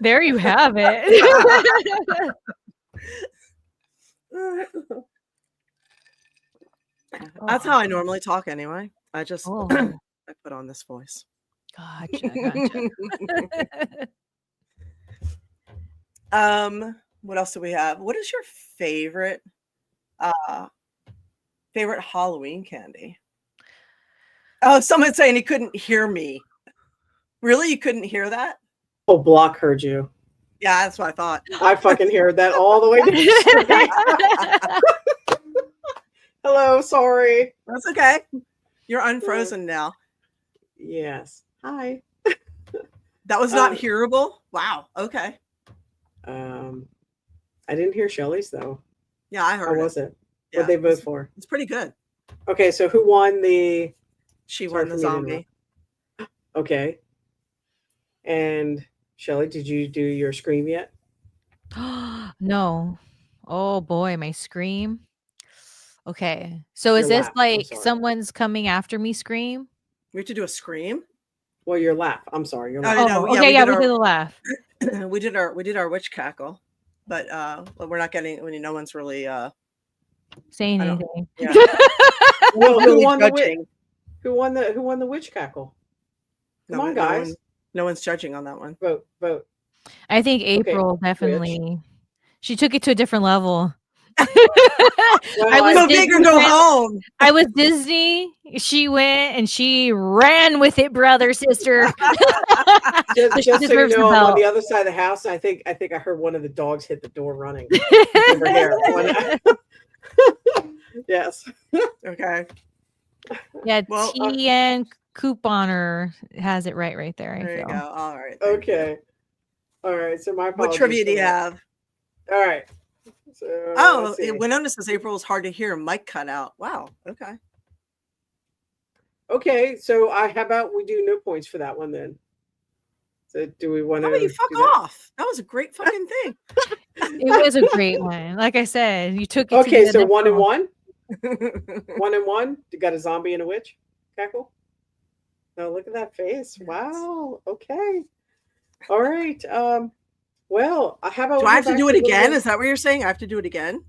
There you have it. That's how I normally talk anyway. I just I put on this voice. Gotcha. What else do we have? What is your favorite Halloween candy? Oh, someone's saying he couldn't hear me. Really? You couldn't hear that? Oh, Block heard you. Yeah, that's what I thought. I fucking heard that all the way down. Hello, sorry. That's okay. You're unfrozen now. Yes. Hi. That was not hearable? Wow. Okay. I didn't hear Shelly's though. Yeah, I heard How it. was it? Yeah, What'd they vote for? It's pretty good. Okay, so who won the... She won the zombie. Okay. And Shelly, did you do your scream yet? No. Oh boy, my scream. Okay. So is Your this laugh, like I'm sorry. someone's coming after me scream? We have to do a scream. Well, your laugh. I'm sorry, your Oh, laugh. no, Okay, yeah, we did the laugh. we did our witch cackle, but we're not getting no one's really Saying anything. Yeah. Well, really who won the judging. who won the witch cackle? Come on, guys. No one's judging on that one. Vote. I think April definitely. She took it to a different level. Well, go big or go home. I was Disney. She went and she ran with it, brother, sister. Just so you know, I'm on the other side of the house. I think I heard one of the dogs hit the door running over here. Yes. Okay. Yeah, well, TN Couponer has it right there. There you go. All right. Okay. All right. So my apologies. What trivia do you have? All right. So, Winona says April is hard to hear. Mic cut out. Wow. Okay. Okay. So how about we do no points for that one then? So do we want to? How about you fuck off? That was a great fucking thing. It was a great one. Like I said, you took it. Okay. So 1 and 1. 1 and 1. You got a zombie and a witch cackle. No, look at that face. Wow. Okay. All right. Well, how about? Do I have to do it again? Is that what you're saying? I have to do it again?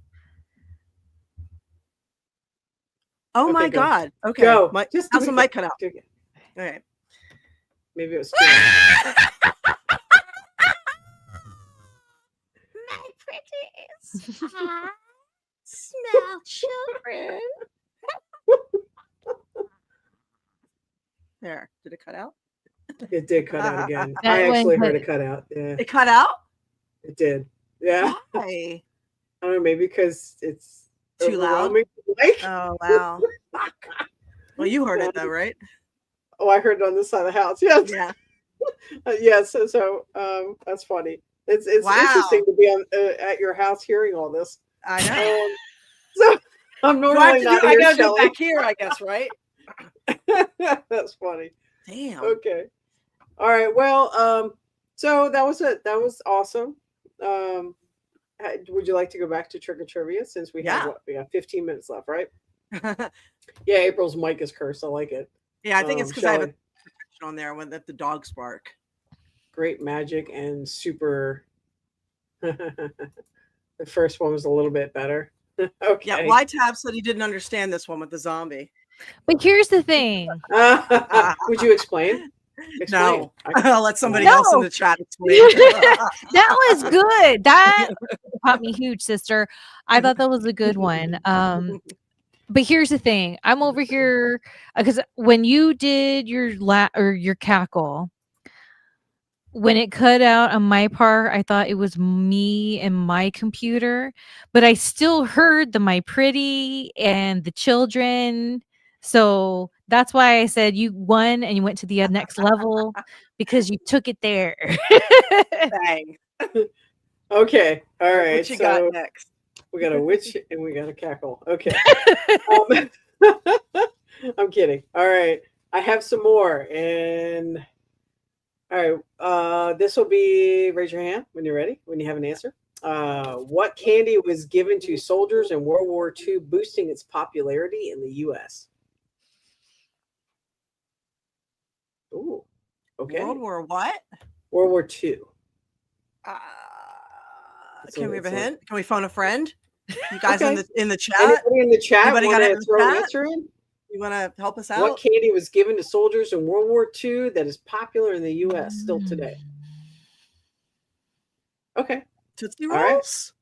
Oh my God. Okay. Go. Just have some mic cut out. All right. Maybe it was. My pretties. Smell children. There. Did it cut out? It did cut out again. That I one actually cut- heard it cut out. Yeah, It cut out? it did. Yeah. Why? I don't know, maybe because it's Too loud? overwhelming. Like, Oh, wow. Well, you heard it though, right? oh, I heard it on this side of the house. Yes. Yeah. Yes. So that's funny. It's interesting Wow. to be on at your house hearing all this. I know. So I'm Do I have normally to not do, I here, gotta do Shelly. back here, I guess, right? That's funny. Damn. Okay. All right. Well, so that was it. That was awesome. Would you like to go back to trick or trivia since we have Yeah. we got 15 minutes left, right? Yeah, April's mic is cursed. I like it. Yeah, I think it's because I have a Shelly, protection on there when the dogs bark. great magic and super. The first one was a little bit better. Okay. Yeah, Y Tab said he didn't understand this one with the zombie. But here's the thing. Would you explain? No, I- I'll let somebody No. else in the chat explain. That was good. That caught me huge, sister. I thought that was a good one. But here's the thing. I'm over here because when you did your your cackle, when it cut out on my part, I thought it was me and my computer, but I still heard the my pretty and the children. So that's why I said you won and you went to the next level because you took it there. Bang. Okay. All right. What you So got next? we got a witch and we got a cackle. Okay. I'm kidding. All right. I have some more. And all right. This will be raise your hand when you're ready, when you have an answer. What candy was given to soldiers in World War II, boosting its popularity in the U.S.? Ooh. Okay. World War what? World War II. Can we have a it's a- hint? Can we phone a friend? You guys Okay. in the chat? Anybody in the chat Anybody got want it in to the throw an chat? answer in? You want to help us out? What candy was given to soldiers in World War II that is popular in the U.S. still today? Okay. Tootsie All right. Rolls?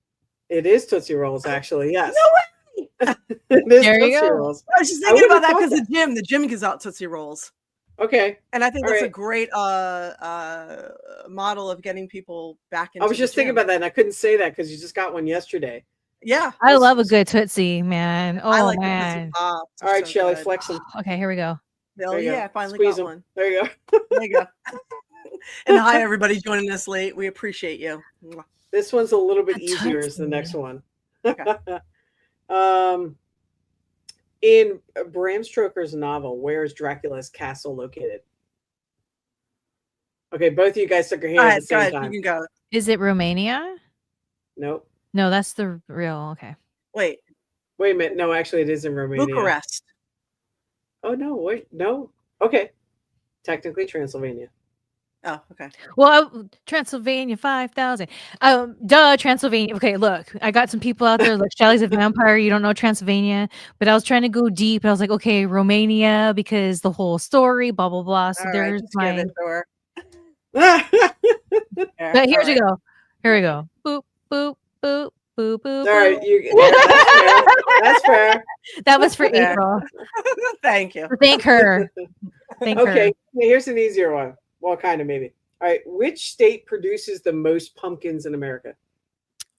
It is Tootsie Rolls, actually. Yes. No way! It is There you Tootsie go. Rolls. I was just I thinking would've about that thought because the gym gives out Tootsie Rolls. Okay. And I think All that's a right. great model of getting people back into I was just thinking about that, and I couldn't say that because you just got one yesterday. Yeah. I love a good Tootsie, man. I Oh, like the man. Tootsie Pops. All right, Shelly, flex them. Okay, here we go. Oh There you yeah, go. I finally Squeeze got them. one. There you go. There you go. And hi everybody joining us late. We appreciate you. Mwah. This one's a little bit A easier as the Tootsie. next one. Okay. In Bram Stoker's novel, where is Dracula's castle located? Okay, both of you guys took your Go hand ahead, at the go same ahead. You time. can go. Is it Romania? Nope. No, that's the real. Okay. Wait, Wait a minute. No, actually, it is in Romania. Bucharest. Oh no! Wait, no. Okay. Technically, Transylvania. Oh, okay. Well, Transylvania 5,000. Transylvania. Okay, look, I got some people out there. Look, Shelly's a vampire. You don't know Transylvania, but I was trying to go deep. I was like, okay, Romania because the whole story, blah blah blah. So All right, there's just give my. it to her. All There, But here all we right. go. Here we go. Boop boop boop boop boop. right, boop. that's fair. That was for There. April. Thank you. Thank her. Thank Okay, her. here's an easier one. Well, kind of maybe. All right, which state produces the most pumpkins in America?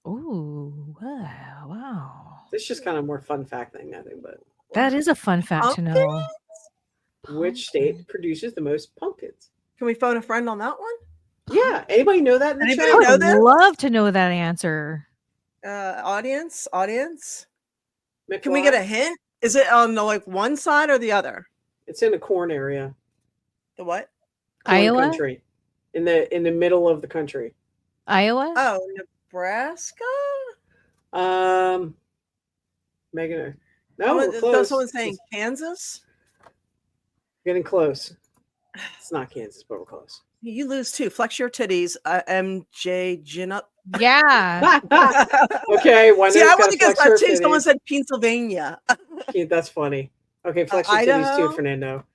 Ooh, wow, wow. This is just kind of more fun fact thing, I think. But That is a fun fact to know. which state produces the most pumpkins? Can we phone a friend on that one? Yeah, anybody know that in the Anybody I chat? know would this? love to know that answer. Audience. Mick Can we get a Lyle? hint? Is it on the like one side or the other? It's in the corn area, The what? corn Iowa? country, in the middle of the country. Iowa? Oh, Nebraska? Megan, no, we're Someone, close. someone saying Kansas? Getting close. It's not Kansas, but we're close. You lose too. Flex your titties. MJ Gin up. Yeah. Okay, one See, I got want to guess flex her that too. Someone titties. said Pennsylvania. Yeah, that's funny. Okay, flex your titties Idaho? too, Fernando.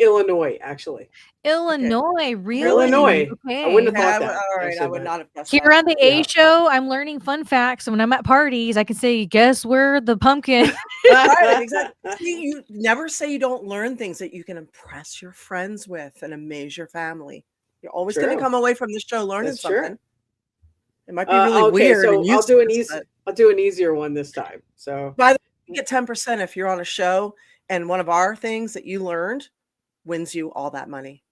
Illinois, actually. Illinois, really? Illinois. Okay. I wouldn't have Yeah, thought that. all right, actually, I would but- not have guessed Here that. on the A show, I'm learning fun facts. So when I'm at parties, I can say, guess where the pumpkin. Right, exactly. See, you never say you don't learn things that you can impress your friends with and amaze your family. You're always going to True. come away from this show learning That's true. something. It might be really weird so and useless. I'll do an easier one this time. So By the way, you get 10% if you're on a show and one of our things that you learned wins you all that money.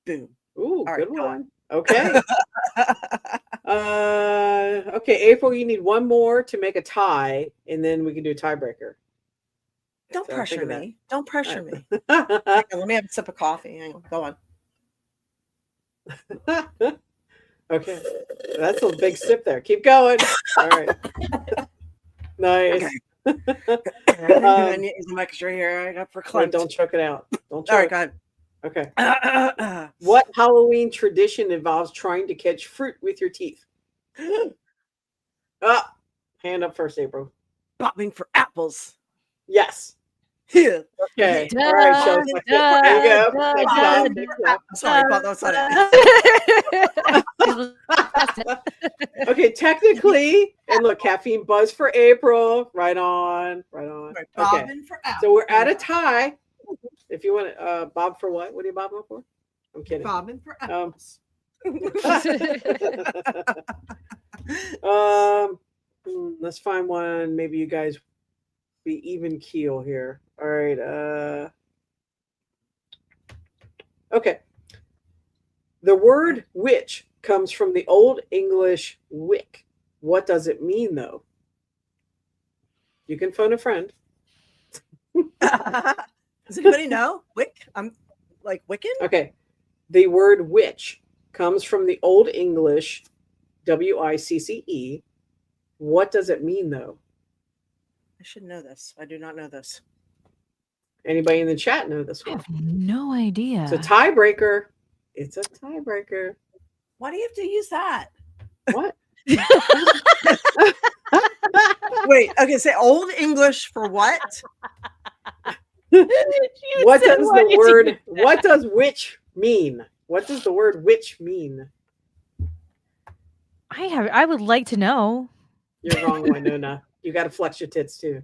Boom. ooh, All good right, go one. Okay. Okay, April, you need one more to make a tie, and then we can do a tiebreaker. Don't So pressure think of that. me. Don't pressure me. All Hang on, let me have a sip of coffee. Hang on. Go on. Okay, that's a big sip there. Keep going. All right. Nice. I need to make sure here. I got for Wait, don't choke it out. Don't choke. All right, go ahead. Okay. What Halloween tradition involves trying to catch fruit with your teeth? Hand up first, April. Bobbing for apples. Yes. Yeah. Okay. All right, Shelly. There you go. Next time. Sorry, Bob, that's not it. Okay, technically, and look, caffeine buzz for April. Right on. Right on. Right, Okay. bobbing for apples. So we're at a tie. If you want to bob for what? What are you bobbing for? I'm kidding. Bobbing for apples. Let's find one. Maybe you guys be even keel here. All right. Okay. The word witch comes from the Old English wick. What does it mean, though? You can phone a friend. Does anybody know? Wick? I'm like Wiccan? Okay. The word witch comes from the Old English WICCE. What does it mean, though? I should know this. I do not know this. Anybody in the chat know this I one? have no idea. It's a tiebreaker. It's a tiebreaker. Why do you have to use that? What? Wait, okay, say Old English for what? What does the word, what does witch mean? What does the word witch mean? I would like to know. You're wrong, Winona. You got to flex your tits too.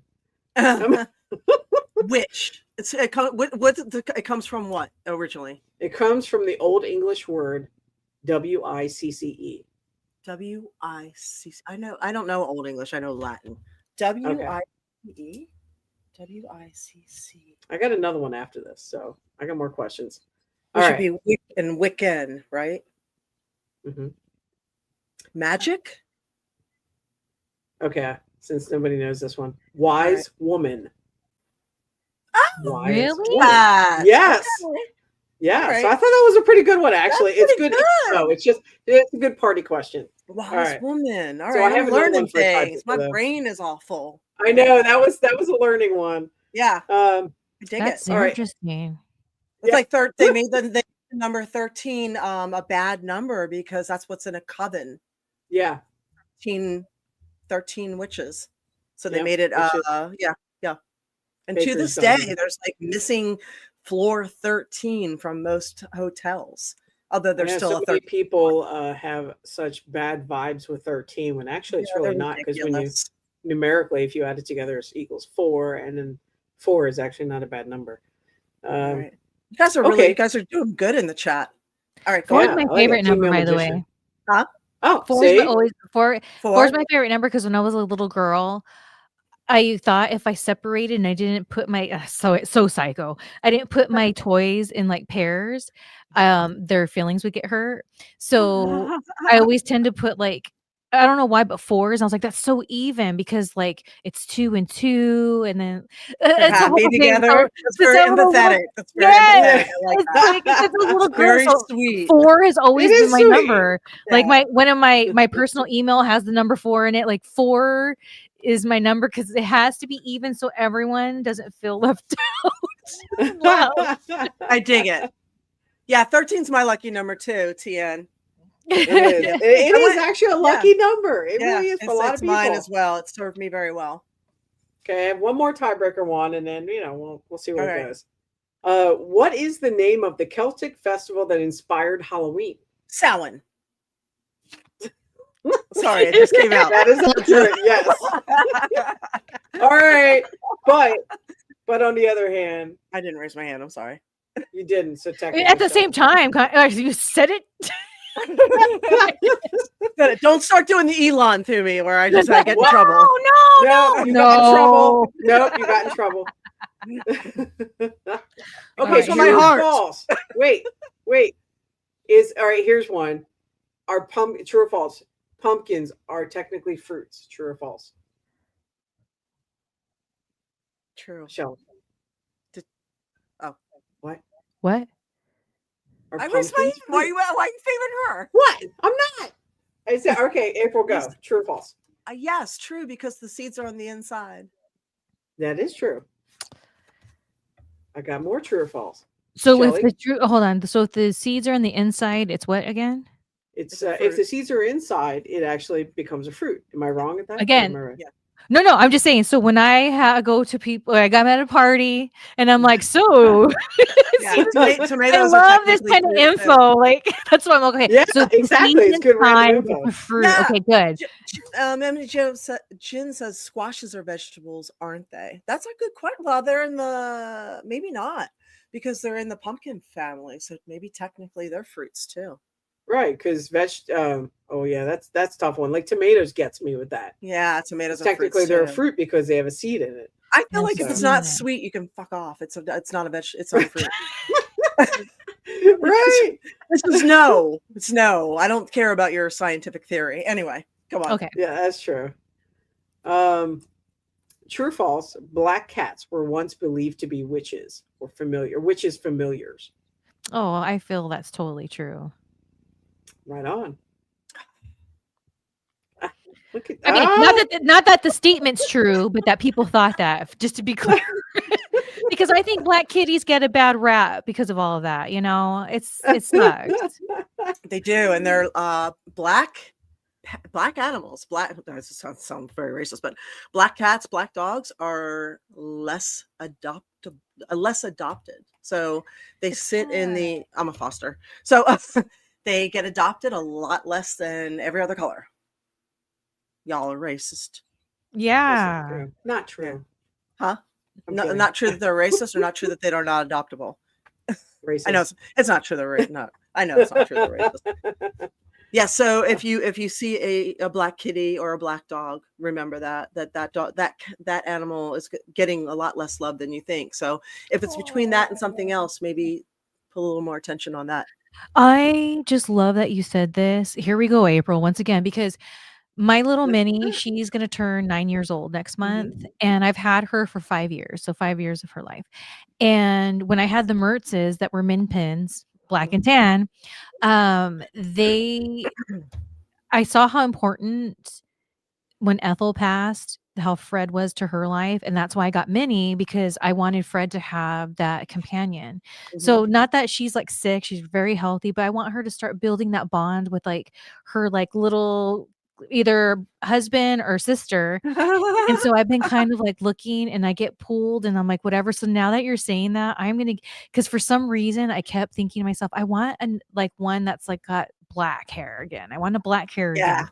Witch. It comes from what originally? It comes from the Old English word WICCE. W-I-C. I don't know Old English. I know Latin. W-I-C-E. W-I-C-C. I got another one after this, so I got more questions. It All should right. be Wick and Wiccan, right? Mhm. Magic? Okay, since nobody knows this one. Wise woman. Oh, Wise really? woman. Yes. Okay. Yeah. All right. So I thought that was a pretty good one, actually. That's It's pretty good. good. No, it's a good party question. Wise right. woman. All So right. I have I'm another learning one for a things. tiebreaker, My though. brain is all full. I know that was a learning one. Yeah. I dig That's it. All right. interesting. It's Yeah. like they made the number 13 a bad number because that's what's in a coven. Yeah. 13 witches. So they Yeah, made it witches. yeah. And to Patrons this don't day know. there's like missing floor 13 from most hotels. Although I there's know still so a many 13. people have such bad vibes with 13 when actually it's Yeah, really they're not, because when you ridiculous. numerically, if you add it together, it equals 4, and then 4 is actually not a bad number. All right. You guys are okay. you guys are doing good in the chat. All right, go Four on. is my I like favorite a number, female by the way. magician. Huh? Oh, Four is see? four Four. is my favorite number because when I was a little girl, I thought if I separated and I didn't put my so psycho, I didn't put my toys in like pairs, their feelings would get hurt. So I always tend to put like, I don't know why, but fours. I was like, that's so even because like it's 2 and 2, and then They're it's a whole happy thing. together. So That's to very some little empathetic. little- That's very Yes, empathetic. I like it's that. like it's a little That's girl. very So sweet. 4 has always It been is my sweet. number. Like Yeah. one of my personal email has the number 4 in it. Like 4 is my number because it has to be even so everyone doesn't feel left out. Wow. I dig it. Yeah, 13's my lucky number too, TN. It is. Yeah. It I is went- actually a lucky number. It really is for a lot of it's people. mine as well. It served me very well. Okay, I have one more tiebreaker one, and then we'll see where All it right. goes. What is the name of the Celtic festival that inspired Halloween? Samhain. Sorry, it just came out. That is accurate. Yes. All right, but on the other hand, I didn't raise my hand. I'm sorry. you didn't. So technically, At the same time, you said it. Don't start doing the Elon to me, where I get in trouble. No, you got in trouble. Nope, you got in trouble. Okay, Those are my true or heart. false? Wait. All right? Here's one. True or false? Pumpkins are technically fruits. True or false? True. Shell. Oh, What? What? Are I raised my hand. pumpkins Why are fruits? you favoring her? What? I'm not. I said okay. April, go. Yes. True or false? Yes, true, because the seeds are on the inside. That is true. I got more true or false. So Shelley? if the hold on. So if the seeds are on the inside, it's what again? It's a if fruit. the seeds are inside, it actually becomes a fruit. Am I wrong at that? Again, Or am I right? Yeah. No, I'm just saying. So when I go to people, I got at a party, and I'm like, so Yeah, see, tomatoes I are love this technically kind of fruit, too. info. Like that's why I'm okay. Yeah, So the exactly. seeds It's good random inside, info. it's a fruit. Yeah. Okay, good. Emily Jin says squashes are vegetables, aren't they? That's a good question. Well, they're in the maybe not, because they're in the pumpkin family, so maybe technically they're fruits too. Right, because oh yeah, that's a tough one. Like tomatoes gets me with that. Yeah, tomatoes are Technically, fruits they're a too. fruit because they have a seed in it. I feel like Yes, if it's so- not yeah. sweet, you can fuck off. It's not a it's not a fruit. Right. This is no. It's no. I don't care about your scientific theory. Anyway, come on. Okay. Yeah, that's true. True or false? Black cats were once believed to be witches or witches familiars. Oh, I feel that's totally true. Right on. Look at I mean, not that the statement's true, but that people thought that. Just to be clear, because I think black kitties get a bad rap because of all of that. You know, it sucks. They do, and they're black animals. That sounds very racist, but black cats, black dogs are less adopted. So they sit in the. I'm a foster, so they get adopted a lot less than every other color. Y'all are racist. Yeah. Not true. Huh? I'm kidding. Not true that they're racist, or not true that they are not adoptable. Racist. I know it's not true. They're not. I know it's not true. They're racist. Yeah. So if you see a black kitty or a black dog, remember that dog that animal is getting a lot less love than you think. So if it's between that and something else, maybe put a little more attention on that. I just love that you said this. Here we go, April, once again, because my little Minnie, she's gonna turn 9 years old next month, and I've had her for 5 years, so 5 years of her life. And when I had the Mertzes that were min pins, black and tan, they I saw how important when Ethel passed, how Fred was to her life, and that's why I got Minnie, because I wanted Fred to have that companion. So not that she's like sick, she's very healthy, but I want her to start building that bond with like her like little either husband or sister. And so I've been kind of like looking and I get pulled and I'm like, whatever. So now that you're saying that, I'm going to, because for some reason I kept thinking to myself, I want like one that's like got black hair again. I want a black hair Yeah. again.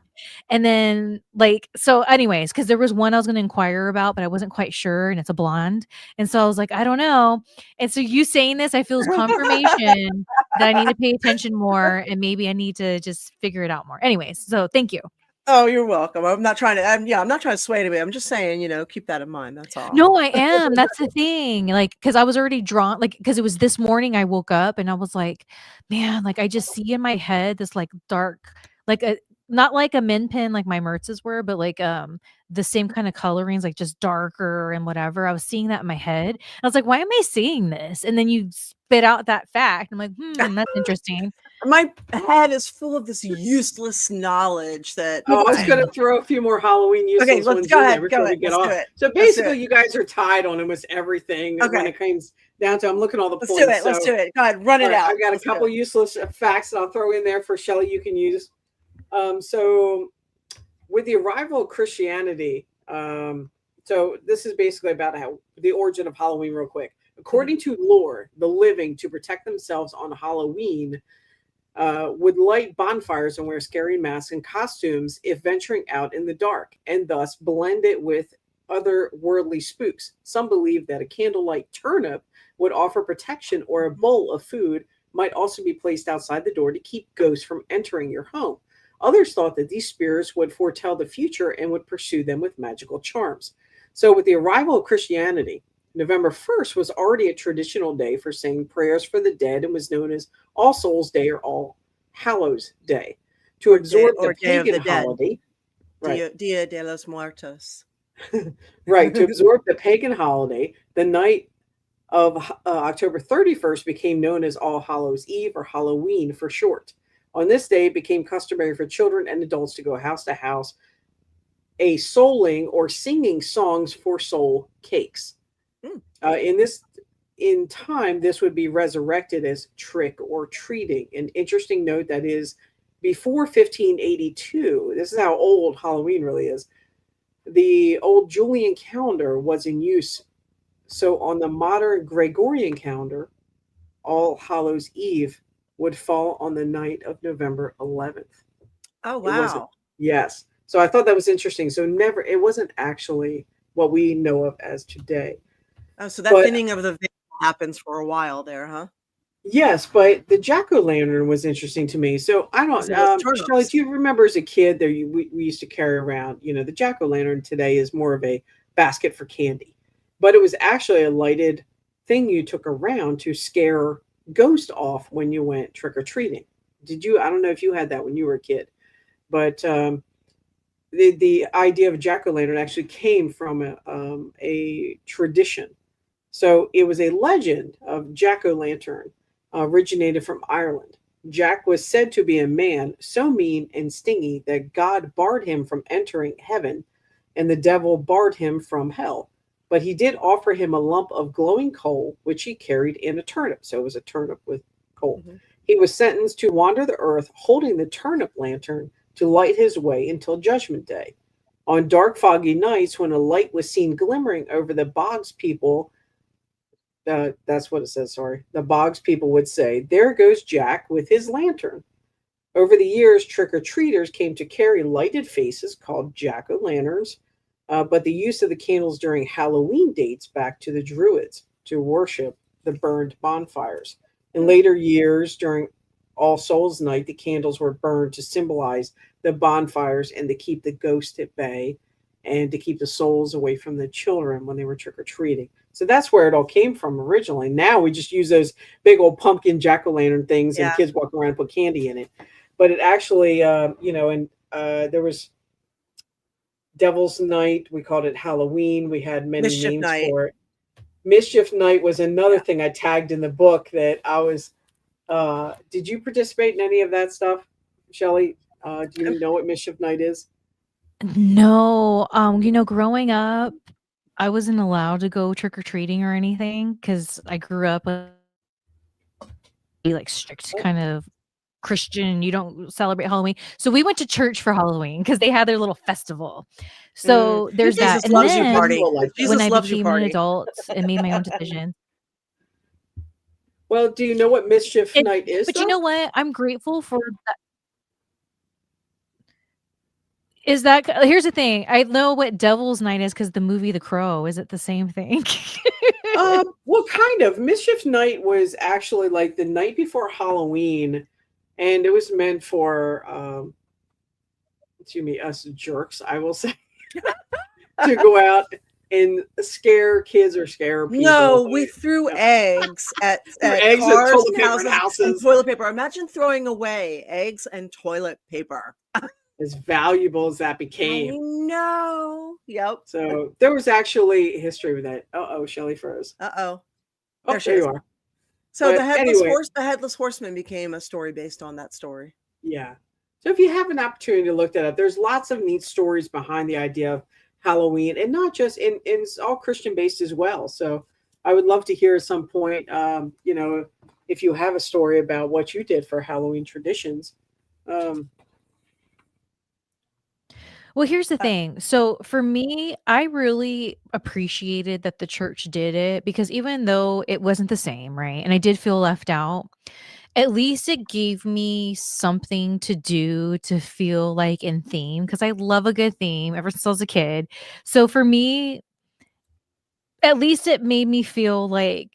And then like, so anyways, because there was one I was going to inquire about, but I wasn't quite sure. And it's a blonde. And so I was like, I don't know. And so you saying this, I feel is confirmation that I need to pay attention more and maybe I need to just figure it out more. Anyways, so thank you. Oh, you're welcome. I'm not trying to. I'm not trying to sway anybody. I'm just saying, keep that in mind. That's all. No, I am. That's the thing. Like, because I was already drawn, like, because it was this morning I woke up and I was like, man, like I just see in my head this like dark, like a not like a min pin like my Mertzes were, but like the same kind of colorings, like just darker and whatever. I was seeing that in my head. I was like, why am I seeing this? And then you spit out that fact. I'm like, that's interesting. My head is full of this useless knowledge that. Oh, I was going to throw a few more Halloween useless ones go in ahead. there before we get off. So basically, you guys are tied on almost everything when it comes down to. I'm looking at all the points. Let's do it. Go ahead, run it out. I've got a couple useless facts that I'll throw in there for Shelly. You can use. So, with the arrival of Christianity, so this is basically about how the origin of Halloween, real quick. According to lore, the living, to protect themselves on Halloween, would light bonfires and wear scary masks and costumes if venturing out in the dark, and thus blend it with other worldly spooks. Some believe that a candlelight turnip would offer protection, or a bowl of food might also be placed outside the door to keep ghosts from entering your home. Others thought that these spirits would foretell the future and would pursue them with magical charms. So, with the arrival of Christianity, November 1st was already a traditional day for saying prayers for the dead and was known as All Souls Day or All Hallows Day. To absorb the Day of pagan the Dead. holiday, right? Dia de los Muertos. Right. To absorb the pagan holiday, the night of October 31st became known as All Hallows Eve, or Halloween for short. On this day, it became customary for children and adults to go house to house, a souling or singing songs for soul cakes. In time, this would be resurrected as trick or treating. An interesting note that is, before 1582, this is how old Halloween really is. The old Julian calendar was in use. So on the modern Gregorian calendar, All Hallows Eve would fall on the night of November 11th. Oh, wow. Yes. So I thought that was interesting. So it wasn't actually what we know of as today. Oh, so that thinning of the veil happens for a while there, huh? Yes, but the jack-o'-lantern was interesting to me. So I don't, Shelly, do you remember as a kid there we used to carry around, the jack-o'-lantern today is more of a basket for candy, but it was actually a lighted thing you took around to scare ghosts off when you went trick-or-treating. I don't know if you had that when you were a kid, but the idea of jack-o'-lantern actually came from a tradition. So it was a legend of jack-o'-lantern originated from Ireland. Jack was said to be a man so mean and stingy that God barred him from entering heaven, and the devil barred him from hell. But he did offer him a lump of glowing coal, which he carried in a turnip. So it was a turnip with coal. Mm-hmm. He was sentenced to wander the earth holding the turnip lantern to light his way until Judgment Day. On dark, foggy nights, when a light was seen glimmering over the bogs, people that's what it says, sorry. The bogs people would say, "There goes Jack with his lantern." Over the years, trick-or-treaters came to carry lighted faces called jack-o'-lanterns, but the use of the candles during Halloween dates back to the Druids to worship the burned bonfires. In later years, during All Souls Night, the candles were burned to symbolize the bonfires and to keep the ghost at bay and to keep the souls away from the children when they were trick-or-treating. So that's where it all came from originally. Now we just use those big old pumpkin jack-o'-lantern things and kids walk around and put candy in it. But it actually, there was Devil's Night. We called it Halloween. We had many names for it. Mischief Night was another thing I tagged in the book that I was, did you participate in any of that stuff, Shelly? Do you know what Mischief Night is? No. Growing up, I wasn't allowed to go trick-or-treating or anything because I grew up a strict kind of Christian. You don't celebrate Halloween. So we went to church for Halloween because they had their little festival. So there's that. And then when I became an adult and made my own decisions. Well, do you know what Mischief Night is? But you know what? I'm grateful for that. Here's the thing. I know what Devil's Night is because the movie The Crow. Is it the same thing? Well, kind of. Mischief Night was actually like the night before Halloween, and it was meant for us jerks, I will say, to go out and scare kids or scare people. No, we threw eggs at cars and houses and toilet paper. Imagine throwing away eggs and toilet paper. As valuable as that became. I know. Yep. So there was actually history with that. Shelly froze. Oh, there you are. So the headless horseman became a story based on that story. Yeah. So if you have an opportunity to look that up, there's lots of neat stories behind the idea of Halloween, and not just in all Christian based as well. So I would love to hear at some point, if you have a story about what you did for Halloween traditions. Well, here's the thing. So for me, I really appreciated that the church did it because even though it wasn't the same, right? And I did feel left out, at least it gave me something to do to feel like in theme because I love a good theme ever since I was a kid. So for me, at least it made me feel like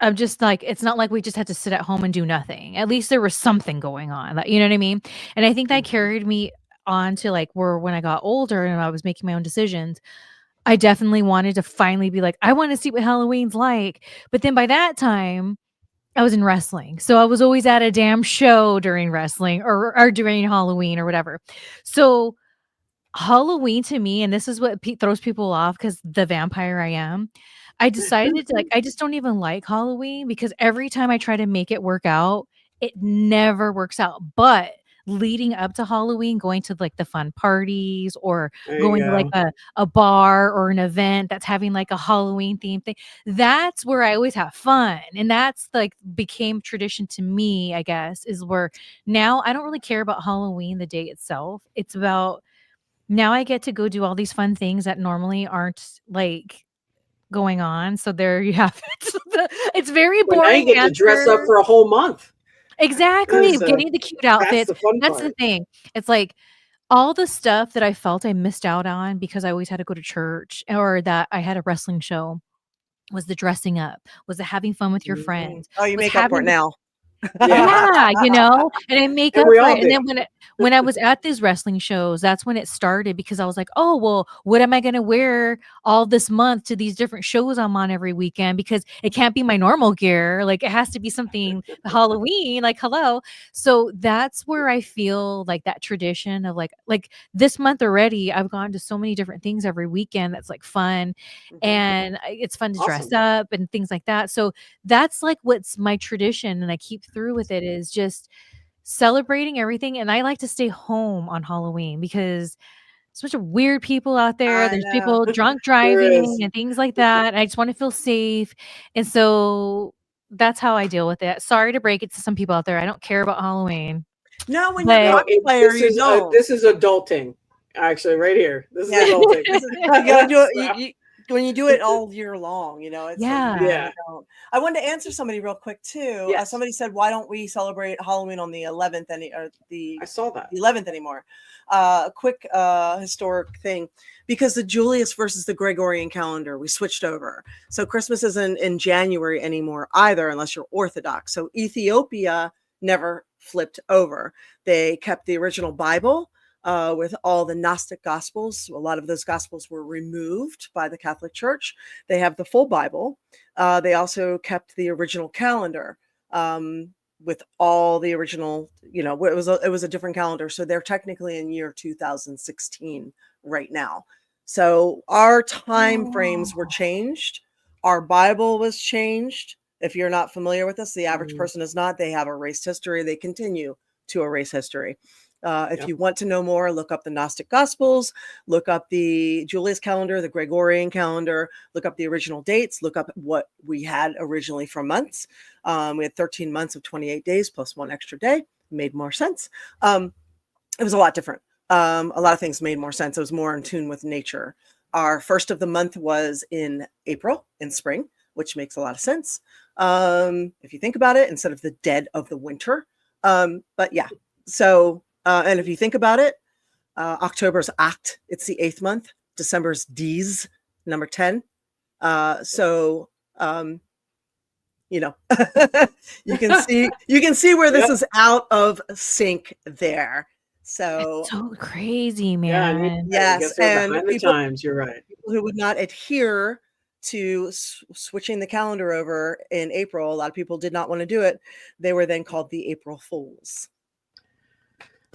I'm just like, it's not like we just had to sit at home and do nothing. At least there was something going on. Like, you know what I mean? And I think that Mhm. carried me on to like where when I got older and I was making my own decisions, I definitely wanted to finally be like, I want to see what Halloween's like. But then by that time, I was in wrestling. So I was always at a damn show during wrestling or during Halloween or whatever. So Halloween to me, and this is what throws people off because the vampire I am, I decided to like, I just don't even like Halloween because every time I try to make it work out, it never works out. But leading up to Halloween, going to like the fun parties or There you going to like go. a bar or an event that's having like a Halloween theme thing, that's where I always have fun. And that's like became tradition to me, I guess, is where now I don't really care about Halloween, the day itself. It's about now I get to go do all these fun things that normally aren't, like, going on, so there you have it. It's very Well, now you boring get to dress up answer. for a whole month. Exactly, So getting the cute that's outfits. the fun That's the part. thing. It's like, all the stuff that I felt I missed out on because I always had to go to church or that I had a wrestling show was the dressing up, was the having fun with your Mhm. friends, Oh, you was make up for it having the now. Yeah, yeah, you know, and I make and up we for all it, and do. then when I was at these wrestling shows, that's when it started because I was like, "Oh, well, what am I gonna wear all this month to these different shows I'm on every weekend? Because it can't be my normal gear, like, it has to be something Halloween, like, hello." So, that's where I feel like that tradition of, like, this month already, I've gone to so many different things every weekend that's, like, fun, Mhm. and it's fun to dress Awesome. up and things like that, so that's like what's my tradition and I keep through with it is just celebrating everything. And I like to stay home on Halloween because there's a bunch of weird people out there. I There's know. people drunk There driving is. and things like that. And I just want to feel safe. And so that's how I deal with it. Sorry to break it to some people out there. I don't care about Halloween. No, when you're But No, cosplayer, you don't. this is adulting. Actually, right here. This is Yeah, adulting. you gotta do it. So, When you do it all year long, it's like yeah. you yeah. don't. I wanted to answer somebody real quick too. Yes, Somebody said, "Why don't we celebrate Halloween on the 11th or I saw that. the 11th anymore?" A quick historic thing, because the Julius versus the Gregorian calendar, we switched over. So Christmas isn't in January anymore either, unless you're Orthodox. So Ethiopia never flipped over. They kept the original Bible with all the Gnostic Gospels. A lot of those Gospels were removed by the Catholic Church. They have the full Bible. They also kept the original calendar with all the original. It was a different calendar. So they're technically in year 2016 right now. So our time frames were Oh. changed. Our Bible was changed. If you're not familiar with this, the average Mhm. person is not. They have erased history. They continue to erase history. If Yep. you want to know more, look up the Gnostic Gospels, look up the Julius calendar, the Gregorian calendar, look up the original dates, look up what we had originally for months. We had 13 months of 28 days plus one extra day. Made more sense. It was a lot different. A lot of things made more sense. It was more in tune with nature. Our first of the month was in April, in spring, which makes a lot of sense. If you think about it, instead of the dead of the winter. But yeah, so, and if you think about it, October's Act, it's the 8th month. December's D's, number 10. So, um, you know, you can see where this Yep. is out of sync there. It's So, so crazy, Yeah, and man. I yes, guess we're and behind the times. You're right. people who would not adhere to switching the calendar over in April, a lot of people did not want to do it. They were then called the April Fools.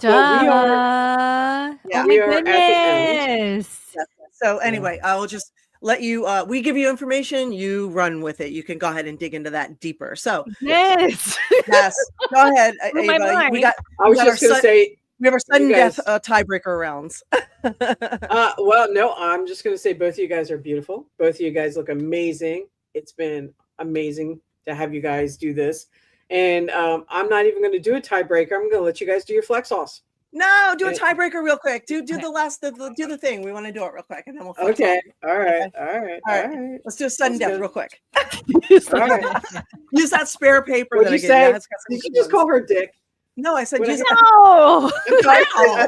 Well, Oh Yeah. my we are at the end. goodness. Yes. So Yeah. anyway, I will just let you we give you information, you run with it. You can go ahead and dig into that deeper. So Yes. Yes. yes, go ahead, Blew my Ava. We mind. got I was just going to say, we have our you sudden death guys. tiebreaker rounds. Well, no, I'm just going to say both of you guys are beautiful. Both of you guys look amazing. It's been amazing to have you guys do this. And I'm not even going to do a tiebreaker. I'm going to let you guys do your flex sauce. No, do a Okay. tiebreaker real quick. Do the last do the thing. We want to do it real quick, and then we'll flex Okay. off. All right. Okay. All right. All All right. right. Let's do a sudden Let's death go. real quick. All right. Use that spare paper What'd that you I gave you. say? It's got some Did you good just ones. call her Dick? No, I said What use I- it. No. I'm sorry. Wow.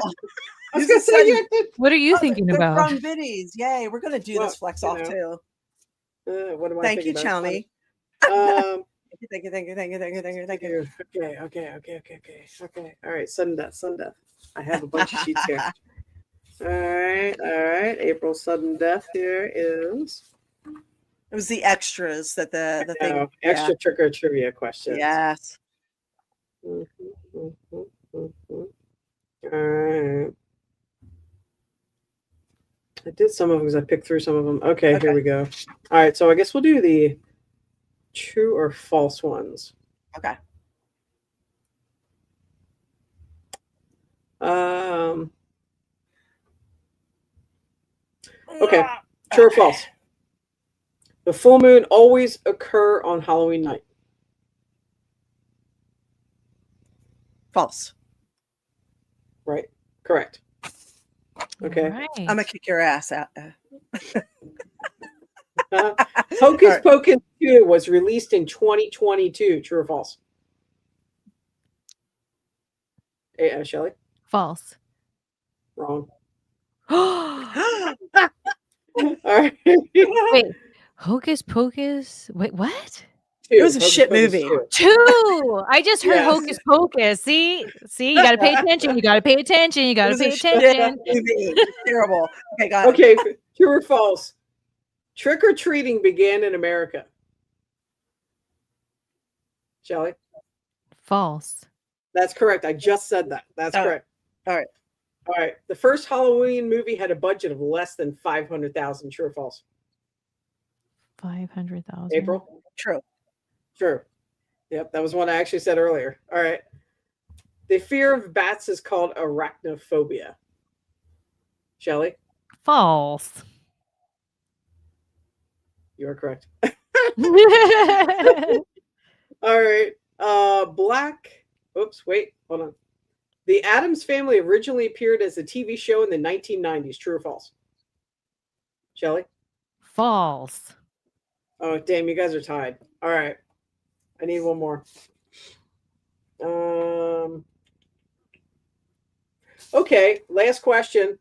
I was Use gonna a say sudden- you have to. What are you Oh, thinking they're about? from biddies. Yay, we're gonna do Well, this flex you off know. too. What am I Thank you, thinking about? Chalmy. Um. Thank you. Okay. All right. Sudden death. I have a bunch of sheets here. All right. April sudden death here is It was the extras that the thing. extra trick or trivia questions. Yes. Mhm. All right. I did some of them because I picked through some of them. Okay, here we go. All right, so I guess we'll do the true or false ones. Okay. Okay, true or false? The full moon always occur on Halloween night. False. Right? Correct. Okay. Right. I'm gonna kick your ass out. Hocus All right. Pocus 2 was released in 2022. True or false? Hey, Shelly? False. Wrong. Wait, All right. Hocus Pocus. Wait, what? It was a Hocus shit Pocus movie. 2. 2. I just heard Yes. Hocus Pocus. See, you got to pay attention. You got to pay attention. You It got to was a pay shit attention. movie. It was terrible. Okay, got it. Okay, true or false? Trick or treating began in America. Shelly? False. That's correct. I just said that. That's Oh, correct. all right. All right. The first Halloween movie had a budget of less than 500,000. True or false? 500,000. April? True. True. Yep, that was one I actually said earlier. All right. The fear of bats is called arachnophobia. Shelly? False. You are correct. All right. Oops, wait, hold on. The Addams Family originally appeared as a TV show in the 1990s. True or false? Shelly? False. Oh, damn, you guys are tied. All right. I need one more. Okay, last question.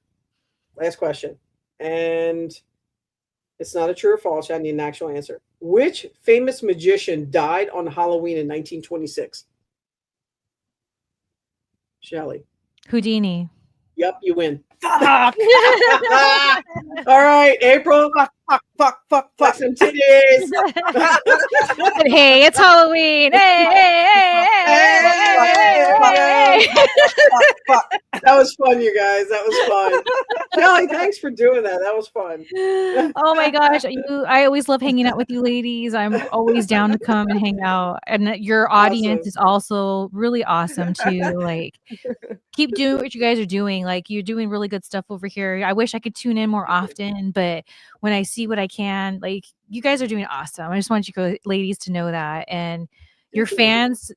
And it's not a true or false. I need an actual answer. Which famous magician died on Halloween in 1926? Shelly. Houdini. Yep, you win. Fuck. All right, April. Fuck. Fuck some titties. But hey, it's Halloween. Hey. Fuck. That was fun, you guys. That was fun. Shelly, thanks for doing that. That was fun. Oh my gosh, I always love hanging out with you ladies. I'm always down to come and hang out. And your audience Awesome. is also really awesome too. Like, keep doing what you guys are doing. Like, you're doing really good stuff over here. I wish I could tune in more often, but when I see what I can, like, you guys are doing awesome. I just want you ladies to know that. And your fans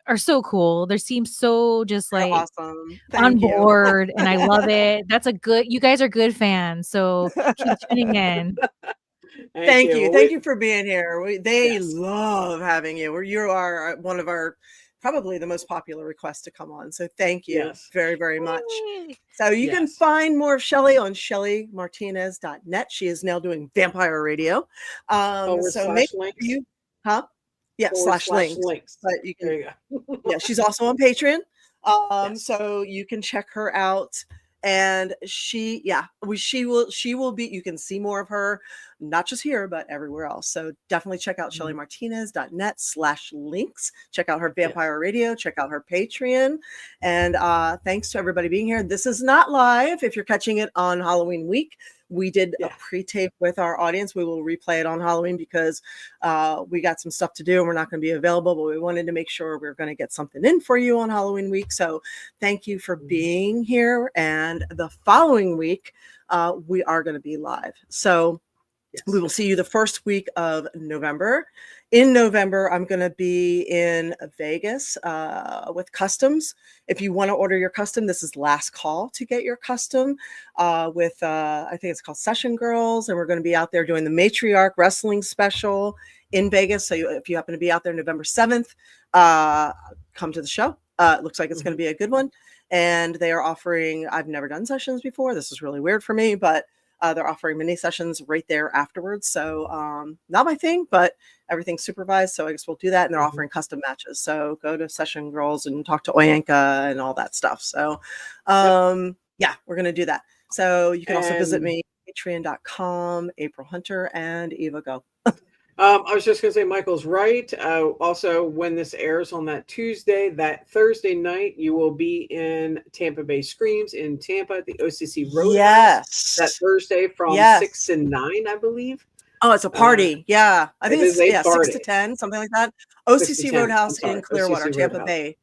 are so cool. They seem so just You're like awesome. on Thank you. board, and I love it. You guys are good fans, so keep tuning in. Thank you. Well, Thank you for being here. They Yes. love having you. You are one of our probably the most popular requests to come on. So thank you Yes. very, very much. Yay. So you can Yes. find more of Shelly on shellymartinez.net. She is now doing Vampire Radio. So make sure links. you, huh? Yeah, /links. Links. But you There can, you go. yeah, she's also on Patreon. Yes. So you can check her out. And she will be, you can see more of her, not just here, but everywhere else. So definitely check out shellymartinez.net/links. Check out her Vampire Radio, check out her Patreon. And thanks to everybody being here. This is not live. If you're catching it on Halloween week, we did a pre-tape with our audience. We will replay it on Halloween because we got some stuff to do and we're not going to be available, but we wanted to make sure we're going to get something in for you on Halloween week. So thank you for being here. And the following week, we are going to be live. So we will see you the first week of November. in November, I'm going to be in Vegas with customs. If you want to order your custom, this is last call to get your custom with, I think it's called Session Girls. And we're going to be out there doing the Matriarch Wrestling Special in Vegas. So if you happen to be out there November 7th, come to the show. It looks like it's going to be a good one. And they are offering, I've never done sessions before. This is really weird for me, but they're offering mini sessions right there afterwards. So not my thing, but everything's supervised. So I guess we'll do that. And they're offering custom matches. So go to Session Girls and talk to Oyanka and all that stuff. So yeah, we're going to do that. So you can also visit me, patreon.com, April Hunter, and Eva Go. I was just going to say, Michael's right. Also, when this airs on that Tuesday, that Thursday night, you will be in Tampa Bay Screams in Tampa at the OCC Roadhouse. Yes. That Thursday from 6 to 9, I believe. Oh, it's a party. Yeah. I think it's 6 to 10, something like that. OCC Roadhouse in Clearwater, Tampa Bay.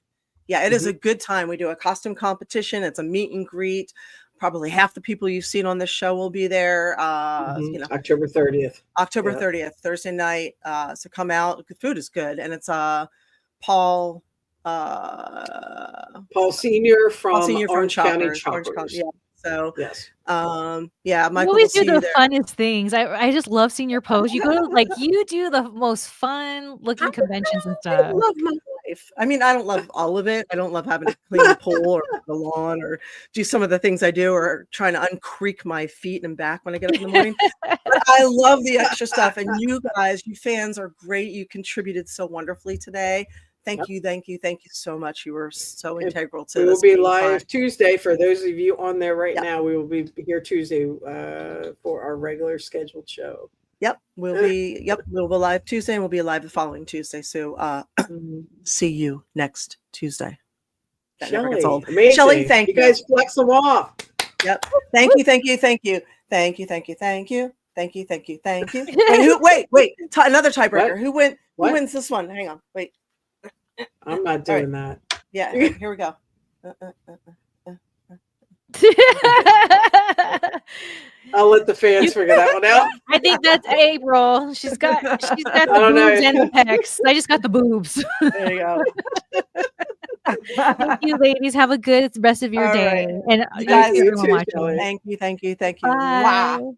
Yeah, it is a good time. We do a costume competition. It's a meet and greet. Probably half the people you've seen on this show will be there. October 30th. October 30th, Thursday night. So come out. The food is good. And it's Paul Senior from Orange County Choppers. Choppers. Yeah. So yes. Yeah, Michael, you always do the funnest things. I just love seeing your post. You go to you do the most fun looking conventions and stuff. I love my life. I mean, I don't love all of it. I don't love having to clean the pool or the lawn or do some of the things I do or trying to uncreak my feet and back when I get up in the morning. But I love the extra stuff. And you guys, you fans are great. You contributed so wonderfully today. Thank you so much. You were so integral to this. We will be live Tuesday. For those of you on there right now, we will be here Tuesday for our regular scheduled show. We'll be live Tuesday and we'll be live the following Tuesday. So see you next Tuesday. Shelly, amazing. Shelly, thank you. You guys flex them off. Yep. Thank you. Wait. Another tiebreaker. Who wins this one? Hang on. Wait. I'm not doing that. Yeah, here we go. I'll let the fans figure that one out. I think that's April. She's got the boobs and the pecs. I just got the boobs. There you go. Thank you, ladies. Have a good rest of your day. Right. And you guys, everyone watching. Thank you. Bye. Wow.